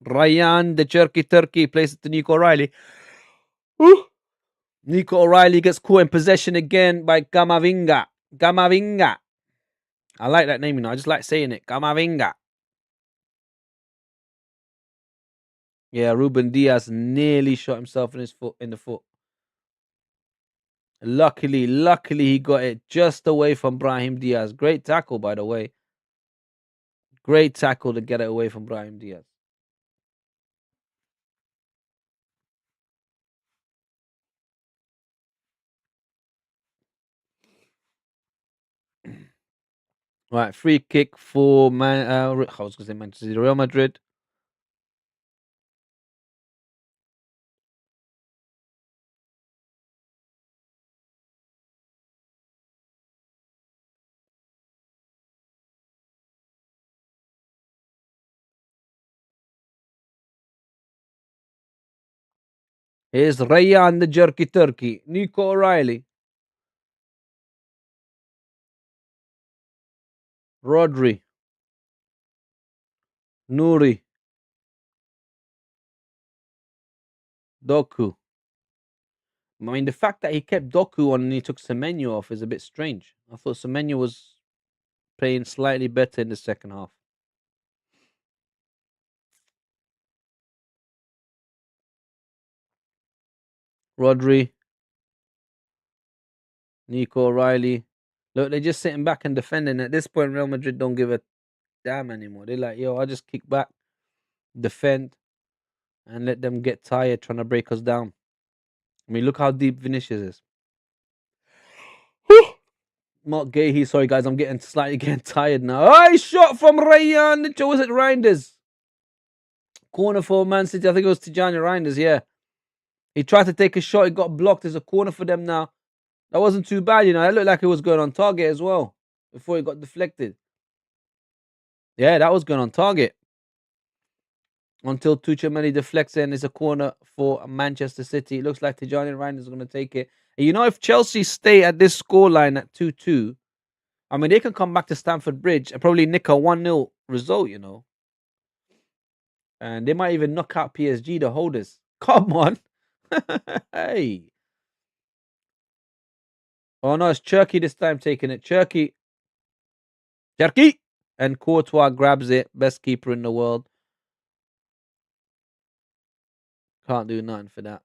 Ryan, the jerky turkey, plays it to Nico O'Reilly. Woo! Nico O'Reilly gets caught in possession again by Gamavinga. Gamavinga. I like that name, I just like saying it. Gamavinga. Yeah, Ruben Diaz nearly shot himself in the foot. Luckily, he got it just away from Brahim Diaz. Great tackle, by the way. Great tackle to get it away from Brahim Diaz. Right, free kick for I was going to say Manchester City, Real Madrid. Here's Rayan the jerky turkey. Nico O'Reilly. Rodri. Nouri. Doku. I mean, the fact that he kept Doku on and he took Semenyo off is a bit strange. I thought Semenyo was playing slightly better in the second half. Rodri. Nico O'Reilly. Look, they're just sitting back and defending. At this point, Real Madrid don't give a damn anymore. They're like, yo, I just kick back, defend, and let them get tired trying to break us down. I mean, look how deep Vinicius is. Mark Gahey, sorry guys, I'm getting slightly getting tired now. Oh, shot from Ryan. Was it Reinders? Corner for Man City. I think it was Tijani Reinders, yeah. He tried to take a shot, it got blocked. There's a corner for them now. That wasn't too bad, you know. It looked like it was going on target as well before it got deflected. Yeah, that was going on target. Until Tuchemeni deflects it and it's a corner for Manchester City. It looks like Tijani Reinders is going to take it. And you know, if Chelsea stay at this scoreline at 2-2, I mean, they can come back to Stamford Bridge and probably nick a 1-0 result, you know. And they might even knock out PSG, the holders. Come on. Hey. Oh, no, it's Cherky this time taking it. Cherky. And Courtois grabs it. Best keeper in the world. Can't do nothing for that.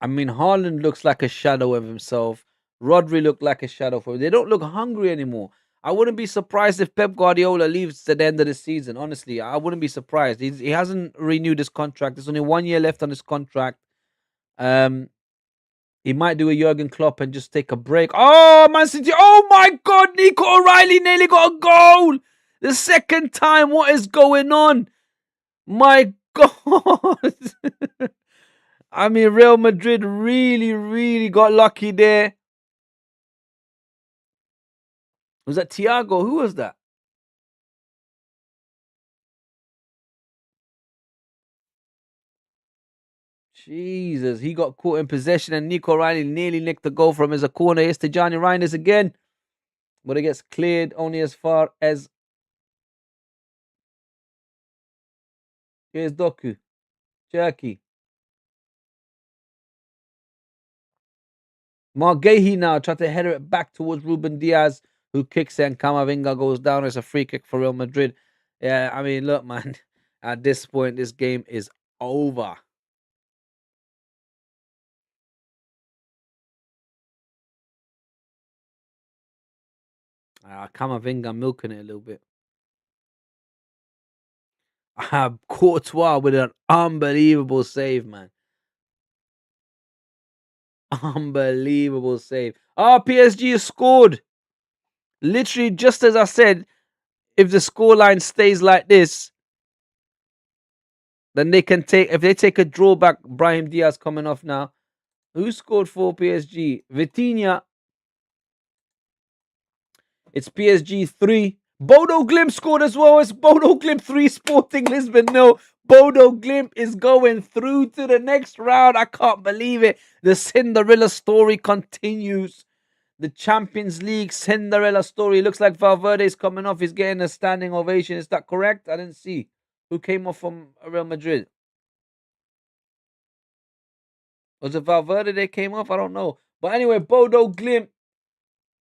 I mean, Haaland looks like a shadow of himself. Rodri looked like a shadow for him. They don't look hungry anymore. I wouldn't be surprised if Pep Guardiola leaves at the end of the season. Honestly, I wouldn't be surprised. He hasn't renewed his contract. There's only 1 year left on his contract. Um, he might do a Jurgen Klopp and just take a break. Oh, Man City! Oh my God, Nico O'Reilly nearly got a goal. The second time. What is going on? My God! I mean, Real Madrid really, really got lucky there. Was that Thiago? Who was that? Jesus, he got caught in possession and Nico Riley nearly nicked the goal from his corner. It's to Johnny Reinders again. But it gets cleared only as far as... Here's Doku. Turkey. Margehi now tried to header it back towards Ruben Diaz, who kicks it and Camavinga goes down. It's a free kick for Real Madrid. Yeah, I mean, look, man. At this point, this game is over. Camavinga milking it a little bit. Courtois with an unbelievable save, man. Unbelievable save. Oh, PSG has scored. Literally, just as I said, if the scoreline stays like this, then they can take... If they take a draw back, Brahim Diaz coming off now. Who scored for PSG? Vitinha. It's PSG 3. Bodo Glimt scored as well. It's Bodo Glimt 3, Sporting Lisbon 0. Bodo Glimt is going through to the next round. I can't believe it. The Cinderella story continues. The Champions League Cinderella story. Looks like Valverde is coming off. He's getting a standing ovation. Is that correct? I didn't see. Who came off from Real Madrid? Was it Valverde they came off? I don't know. But anyway, Bodo Glimt.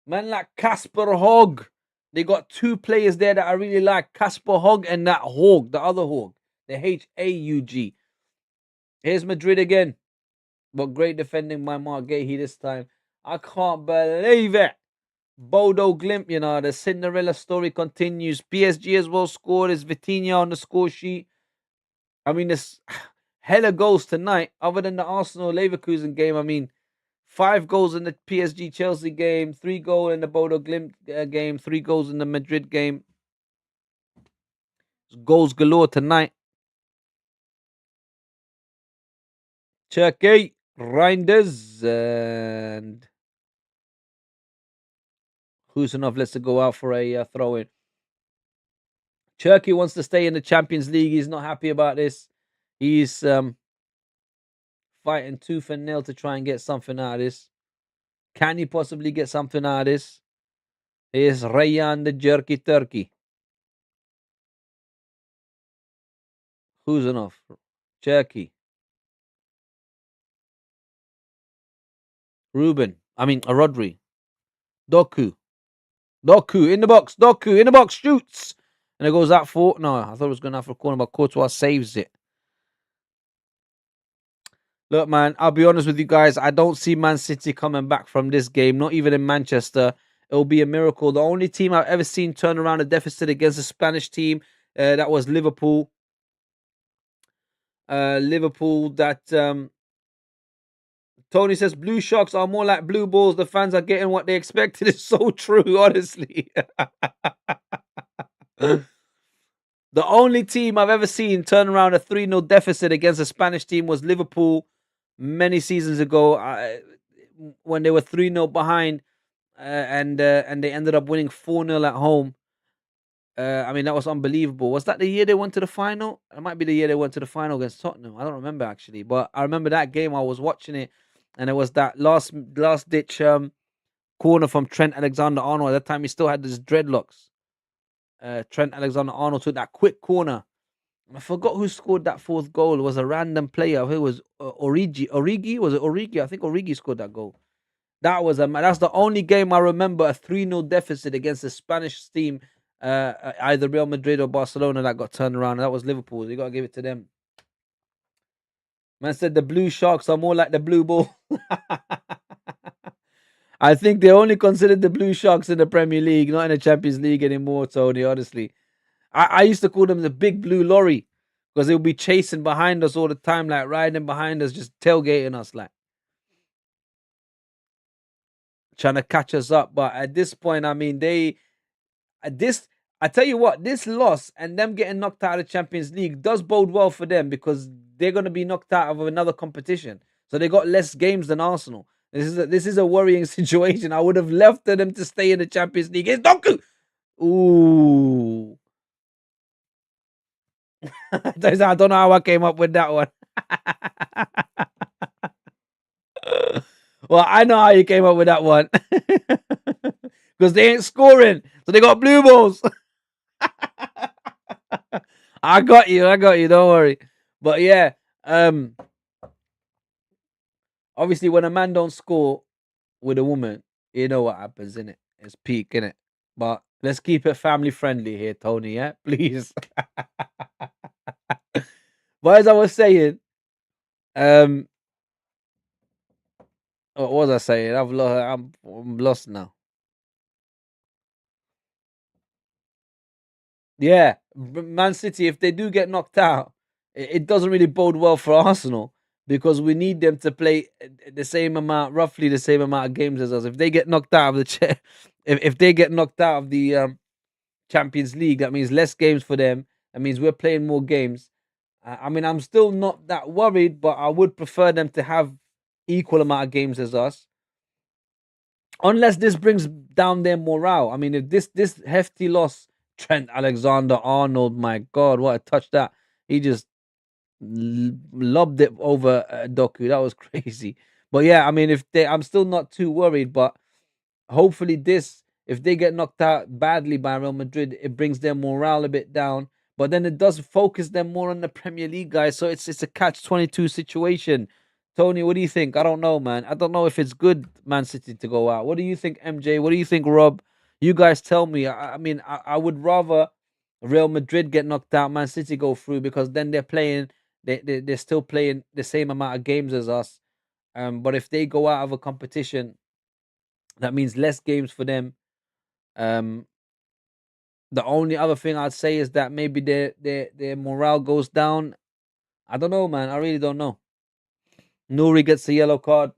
Man like Casper Hogg. They got two players there that I really like. Casper Hogg and that Hogg, the other Hogg. The Haug. Here's Madrid again. But great defending by Mark Gahey this time. I can't believe it. Bodo Glimt, you know, the Cinderella story continues. PSG as well scored. Is Vitinha on the score sheet. I mean, there's hella goals tonight. Other than the Arsenal Leverkusen game, I mean, 5 goals in the PSG Chelsea game, 3 goals in the Bodo Glimt game, 3 goals in the Madrid game. Goals galore tonight. Turkey, Reinders, and Husanov lets it go out for a throw in. Turkey wants to stay in the Champions League. He's not happy about this. He's fighting tooth and nail to try and get something out of this. Can he possibly get something out of this? Here's Rayyan the Jerky Turkey. Husanov, Turkey. Rodri. Doku in the box. Doku in the box. Shoots. And it goes out for... No, I thought it was going out for a corner, but Courtois saves it. Look, man, I'll be honest with you guys. I don't see Man City coming back from this game, not even in Manchester. It'll be a miracle. The only team I've ever seen turn around a deficit against a Spanish team, that was Liverpool. Liverpool that... Tony says blue shocks are more like blue balls. The fans are getting what they expected. It's so true, honestly. The only team I've ever seen turn around a 3-0 deficit against a Spanish team was Liverpool many seasons ago, when they were 3-0 behind, and they ended up winning 4-0 at home. I mean, that was unbelievable. Was that the year they went to the final? It might be the year they went to the final against Tottenham. I don't remember, actually. But I remember that game. I was watching it, and it was that last-ditch corner from Trent Alexander-Arnold. At that time, he still had his dreadlocks. Trent Alexander-Arnold took that quick corner. I forgot who scored that 4th goal. It was a random player. I think it was Origi. Was it Origi? I think Origi scored that goal. That's the only game I remember a 3-0 deficit against a Spanish team, either Real Madrid or Barcelona, that got turned around. That was Liverpool. You got to give it to them. Man said the blue sharks are more like the blue ball. I think they only consider the Blue Sharks in the Premier League, not in the Champions League anymore, Tony. Honestly, I used to call them the Big Blue Lorry because they would be chasing behind us all the time, like riding behind us, just tailgating us, like trying to catch us up. But at this point, I mean, this I tell you what, this loss and them getting knocked out of the Champions League does bode well for them because they're going to be knocked out of another competition. So they got less games than Arsenal. This is a worrying situation. I would have left them to stay in the Champions League. It's Doku. Ooh. I don't know how I came up with that one. Well, I know how you came up with that one. Because they ain't scoring. So they got blue balls. I got you. Don't worry. But yeah, obviously when a man don't score with a woman, you know what happens, innit? It's peak, innit? But let's keep it family friendly here, Tony, yeah? Please. But as I was saying, um, what was I saying? I'm lost now. Yeah, Man City, if they do get knocked out, it doesn't really bode well for Arsenal because we need them to play the same amount, roughly the same amount of games as us. If they get knocked out of the if they get knocked out of the Champions League, that means less games for them. That means we're playing more games. I mean, I'm still not that worried, but I would prefer them to have equal amount of games as us. Unless this brings down their morale. I mean, if this hefty loss, Trent Alexander Arnold, my God, what a touch that he just lobbed it over Doku. That was crazy. But yeah, I mean, I'm still not too worried. But hopefully, if they get knocked out badly by Real Madrid, it brings their morale a bit down. But then it does focus them more on the Premier League, guys. So it's a catch-22 situation. Tony, what do you think? I don't know, man. I don't know if it's good Man City to go out. What do you think, MJ? What do you think, Rob? You guys tell me. I mean, I would rather Real Madrid get knocked out, Man City go through because then they're playing. They're still playing the same amount of games as us. But if they go out of a competition, that means less games for them. Um, the only other thing I'd say is that maybe their morale goes down. I don't know, man. I really don't know. Nuri gets a yellow card.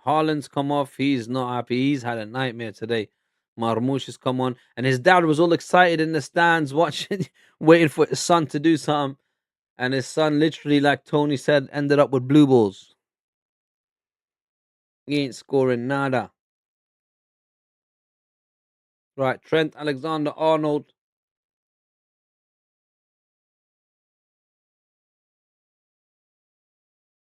Haaland's come off. He's not happy. He's had a nightmare today. Marmoush has come on, and his dad was all excited in the stands, watching, waiting for his son to do something. And his son, literally, like Tony said, ended up with blue balls. He ain't scoring nada. Right, Trent Alexander Arnold,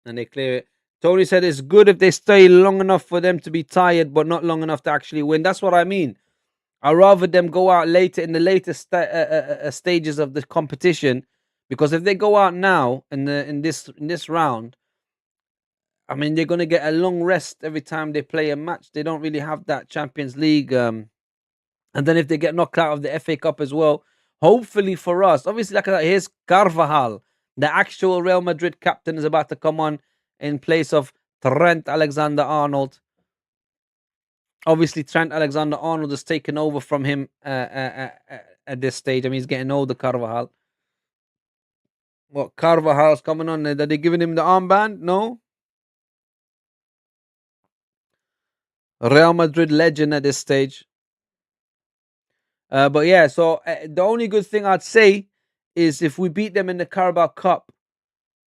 and they clear it. Tony said it's good if they stay long enough for them to be tired, but not long enough to actually win. That's what I mean. I'd rather them go out later in the later stages of the competition, because if they go out now in this round, I mean they're gonna get a long rest every time they play a match. They don't really have that Champions League, and then if they get knocked out of the FA Cup as well, hopefully for us, obviously like that, here's Carvajal, the actual Real Madrid captain, is about to come on in place of Trent Alexander-Arnold. Obviously, Trent Alexander-Arnold has taken over from him at this stage. I mean, he's getting older, Carvajal. What, Carvajal's coming on? Are they giving him the armband? No. Real Madrid legend at this stage. But yeah, so the only good thing I'd say is if we beat them in the Carabao Cup,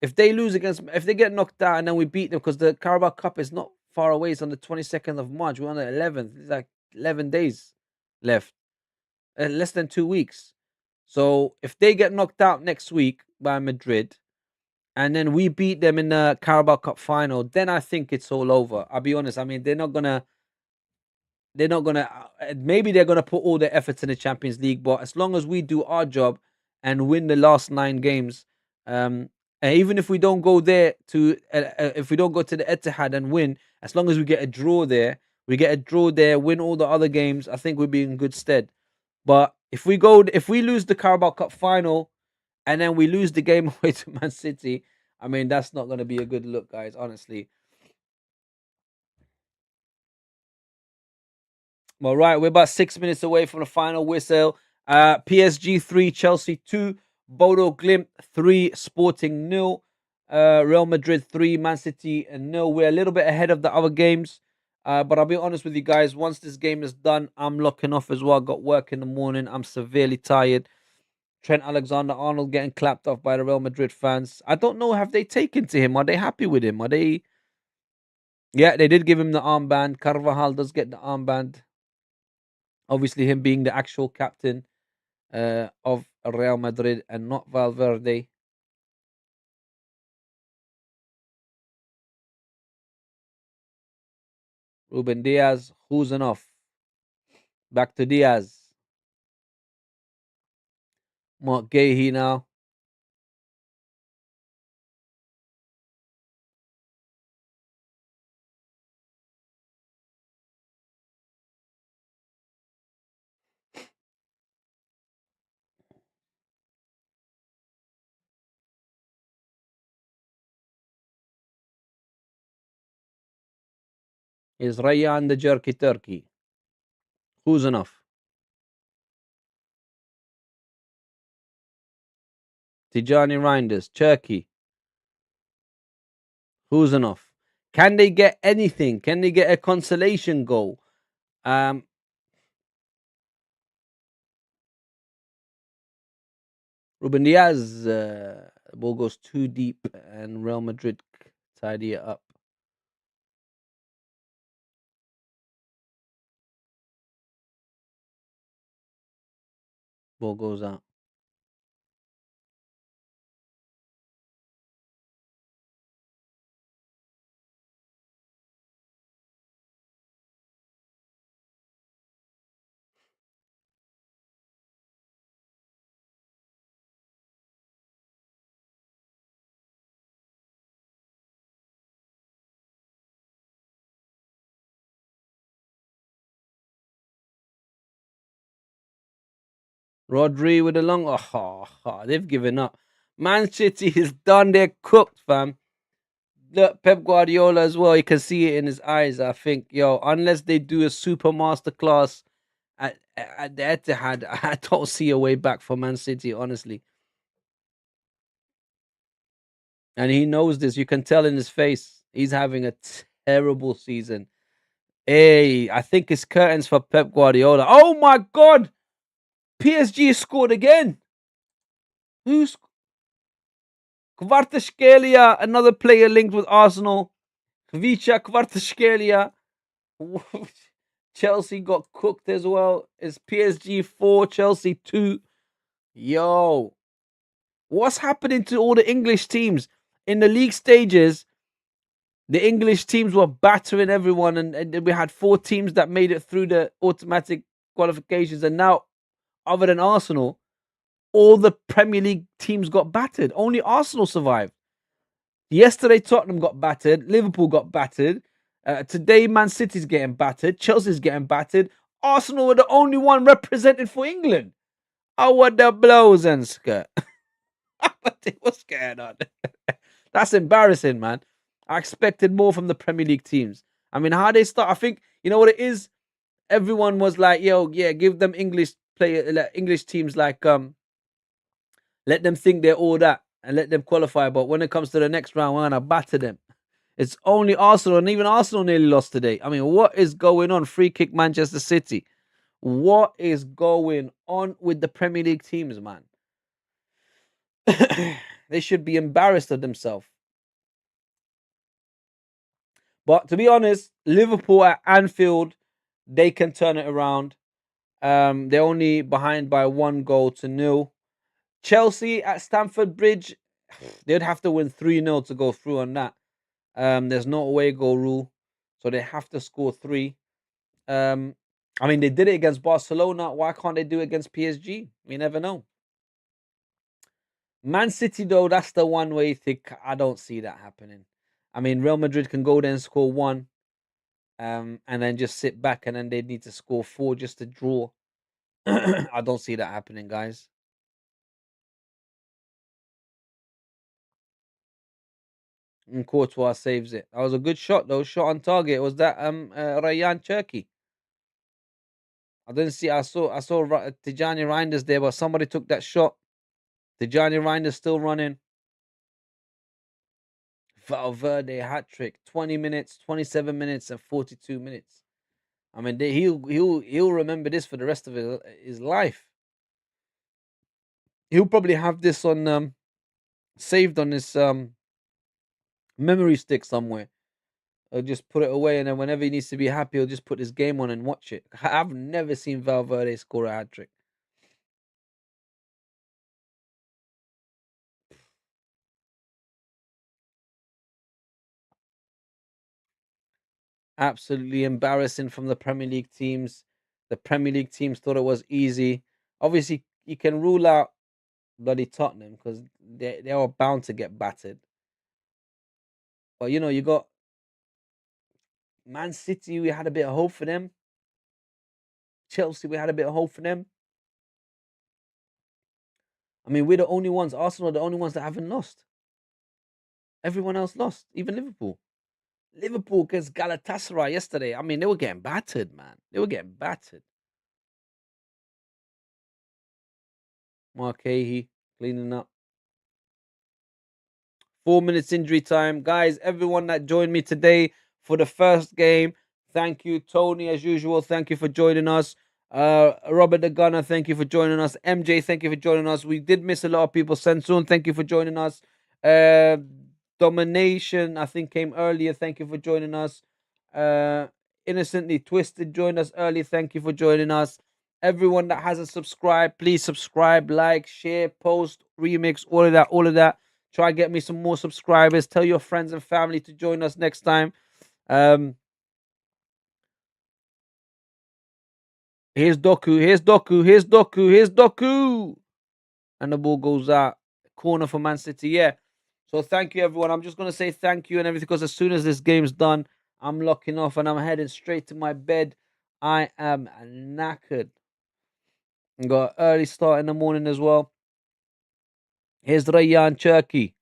if they lose if they get knocked out and then we beat them, because the Carabao Cup is not far away, it's on the 22nd of March. We're on the 11th. It's like 11 days left, less than 2 weeks. So if they get knocked out next week by Madrid, and then we beat them in the Carabao Cup final, then I think it's all over. I'll be honest. I mean, they're not gonna. Maybe they're gonna put all their efforts in the Champions League, but as long as we do our job and win the last 9 games, and even if we don't go there if we don't go to the Etihad and win, as long as we get a draw there, win all the other games, I think we'll be in good stead. But if we lose the Carabao Cup final and then we lose the game away to Man City, I mean that's not going to be a good look, guys. Honestly. All right, we're about 6 minutes away from the final whistle. PSG 3, Chelsea 2, Bodo Glimt 3, Sporting nil, Real Madrid 3, Man City nil. We're a little bit ahead of the other games, but I'll be honest with you guys. Once this game is done, I'm locking off as well. Got work in the morning. I'm severely tired. Trent Alexander-Arnold getting clapped off by the Real Madrid fans. I don't know. Have they taken to him? Are they happy with him? Are they? Yeah, they did give him the armband. Carvajal does get the armband. Obviously, him being the actual captain of Real Madrid and not Valverde. Ruben Diaz, who's enough? Back to Diaz. Mark Gahey now. Is Rayan the jerky turkey? Who's enough? Tijani Reinders, Turkey. Who's enough? Can they get anything? Can they get a consolation goal? Um, Ruben Diaz, the ball goes too deep and Real Madrid tidy it up. Ball goes out. Rodri with a long. They've given up. Man City is done. They're cooked, fam. Look, Pep Guardiola as well. You can see it in his eyes. I think, yo, unless they do a super masterclass at the Etihad, I don't see a way back for Man City, honestly. And he knows this. You can tell in his face. He's having a terrible season. Hey, I think it's curtains for Pep Guardiola. Oh my God! PSG scored again. Who's Kvaratskhelia? Another player linked with Arsenal. Kvicha Kvaratskhelia. Chelsea got cooked as well. It's PSG 4, Chelsea 2. Yo, what's happening to all the English teams? In the league stages, the English teams were battering everyone, and we had 4 teams that made it through the automatic qualifications. And now, other than Arsenal, all the Premier League teams got battered. Only Arsenal survived. Yesterday, Tottenham got battered. Liverpool got battered. Today, Man City's getting battered. Chelsea's getting battered. Arsenal were the only one represented for England. Oh, what the blows and skirt. What's going on? That's embarrassing, man. I expected more from the Premier League teams. I mean, how they start, I think, you know what it is? Everyone was like, yo, yeah, give them English teams let them think they're all that and let them qualify. But when it comes to the next round, we're gonna batter them. It's only Arsenal, and even Arsenal nearly lost today. I mean, what is going on? Free kick Manchester City. What is going on with the Premier League teams, man? They should be embarrassed of themselves. But to be honest, Liverpool at Anfield, they can turn it around. They're only behind by 1-0. Chelsea at Stamford Bridge, they'd have to win 3-0 to go through on that. There's no away goal rule, so they have to score 3. Um, I mean, they did it against Barcelona. Why can't they do it against PSG? We never know. Man City, though, that's the one way you think I don't see that happening. I mean, Real Madrid can go there and score 1, and then just sit back, and then they need to score 4 just to draw. I don't see that happening, guys. And Courtois saves it. That was a good shot, though. Shot on target. Was that Ryan Cherky? I didn't see. I saw Tijani Reinders there, but somebody took that shot. Tijani Reinders still running. Valverde hat trick. 20 minutes, 27 minutes, and 42 minutes. I mean, he'll remember this for the rest of his life. He'll probably have this on saved on his memory stick somewhere. He'll just put it away, and then whenever he needs to be happy, he'll just put this game on and watch it. I've never seen Valverde score a hat trick. Absolutely embarrassing from the Premier League teams. The Premier League teams thought it was easy. Obviously, you can rule out bloody Tottenham because they are bound to get battered. But you got Man City. We had a bit of hope for them. Chelsea, we had a bit of hope for them. I mean, we're the only ones. Arsenal are the only ones that haven't lost. Everyone else lost, even Liverpool. Liverpool against Galatasaray yesterday. I mean, they were getting battered, man. They were getting battered. Mark Hahey cleaning up. 4 minutes injury time. Guys, everyone that joined me today for the first game, thank you. Tony, as usual, thank you for joining us. Robert the Gunner, thank you for joining us. MJ, thank you for joining us. We did miss a lot of people. Sensun, thank you for joining us. Domination, I think, came earlier. Thank you for joining us. Innocently Twisted joined us early. Thank you for joining us. Everyone that hasn't subscribed, please subscribe, like, share, post, remix, all of that, all of that. Try get me some more subscribers. Tell your friends and family to join us next time. Here's Doku. Here's Doku. Here's Doku. Here's Doku. And the ball goes out. Corner for Man City. Yeah. So thank you, everyone. I'm just going to say thank you and everything because as soon as this game's done, I'm locking off and I'm heading straight to my bed. I am knackered. Got an early start in the morning as well. Here's Rayan Cherky.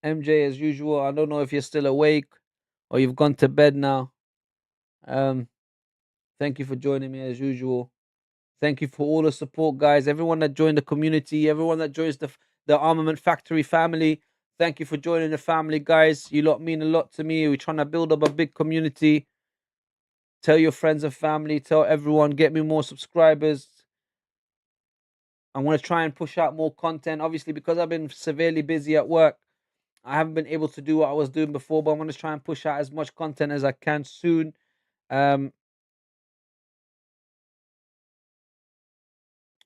MJ, as usual. I don't know if you're still awake or you've gone to bed now. Thank you for joining me as usual. Thank you for all the support, guys. Everyone that joined the community, everyone that joins the Armament Factory family. Thank you for joining the family, guys. You lot mean a lot to me. We're trying to build up a big community. Tell your friends and family. Tell everyone. Get me more subscribers. I want to try and push out more content. Obviously, because I've been severely busy at work, I haven't been able to do what I was doing before. But I'm going to try and push out as much content as I can soon.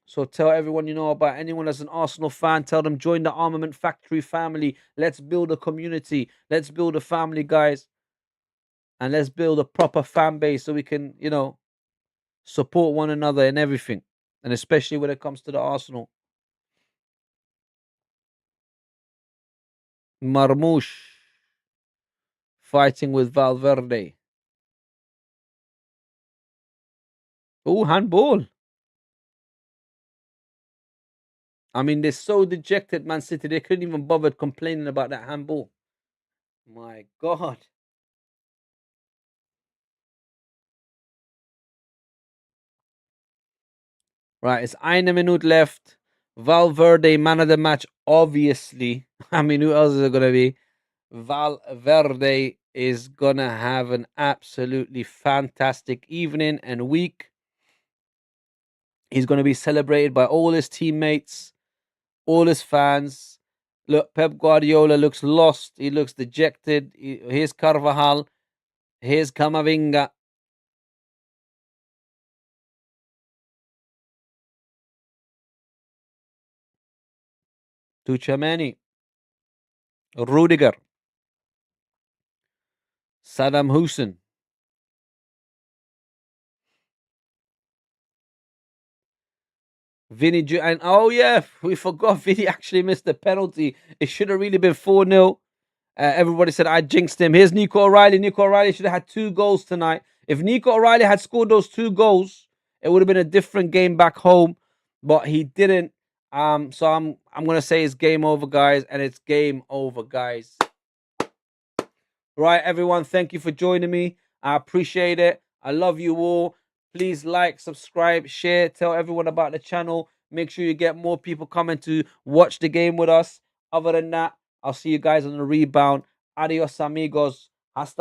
So tell everyone you know about. Anyone that's an Arsenal fan, tell them join the Armament Factory family. Let's build a community. Let's build a family, guys. And let's build a proper fan base so we can, support one another in everything. And especially when it comes to the Arsenal. Marmoush fighting with Valverde. Oh, handball. I mean, they're so dejected, Man City. They couldn't even bother complaining about that handball. My God. Right, it's eine minute left. Valverde, man of the match, obviously. I mean, who else is it going to be? Valverde is going to have an absolutely fantastic evening and week. He's going to be celebrated by all his teammates, all his fans. Look, Pep Guardiola looks lost. He looks dejected. Here's Carvajal. Here's Camavinga. Tuchemani. Rudiger. Saddam Hussein. Vinny, and oh yeah, we forgot Vinny actually missed the penalty. It should have really been 4-0. Everybody said I jinxed him. Here's Nico O'Reilly. Nico O'Reilly should have had 2 goals tonight. If Nico O'Reilly had scored those 2 goals, it would have been a different game back home, but he didn't. So I'm gonna say it's game over, guys, and it's game over, guys. Right, everyone, thank you for joining me. I appreciate it. I love you all. Please like, subscribe, share, tell everyone about the channel. Make sure you get more people coming to watch the game with us. Other than that, I'll see you guys on the rebound. Adios, amigos. Hasta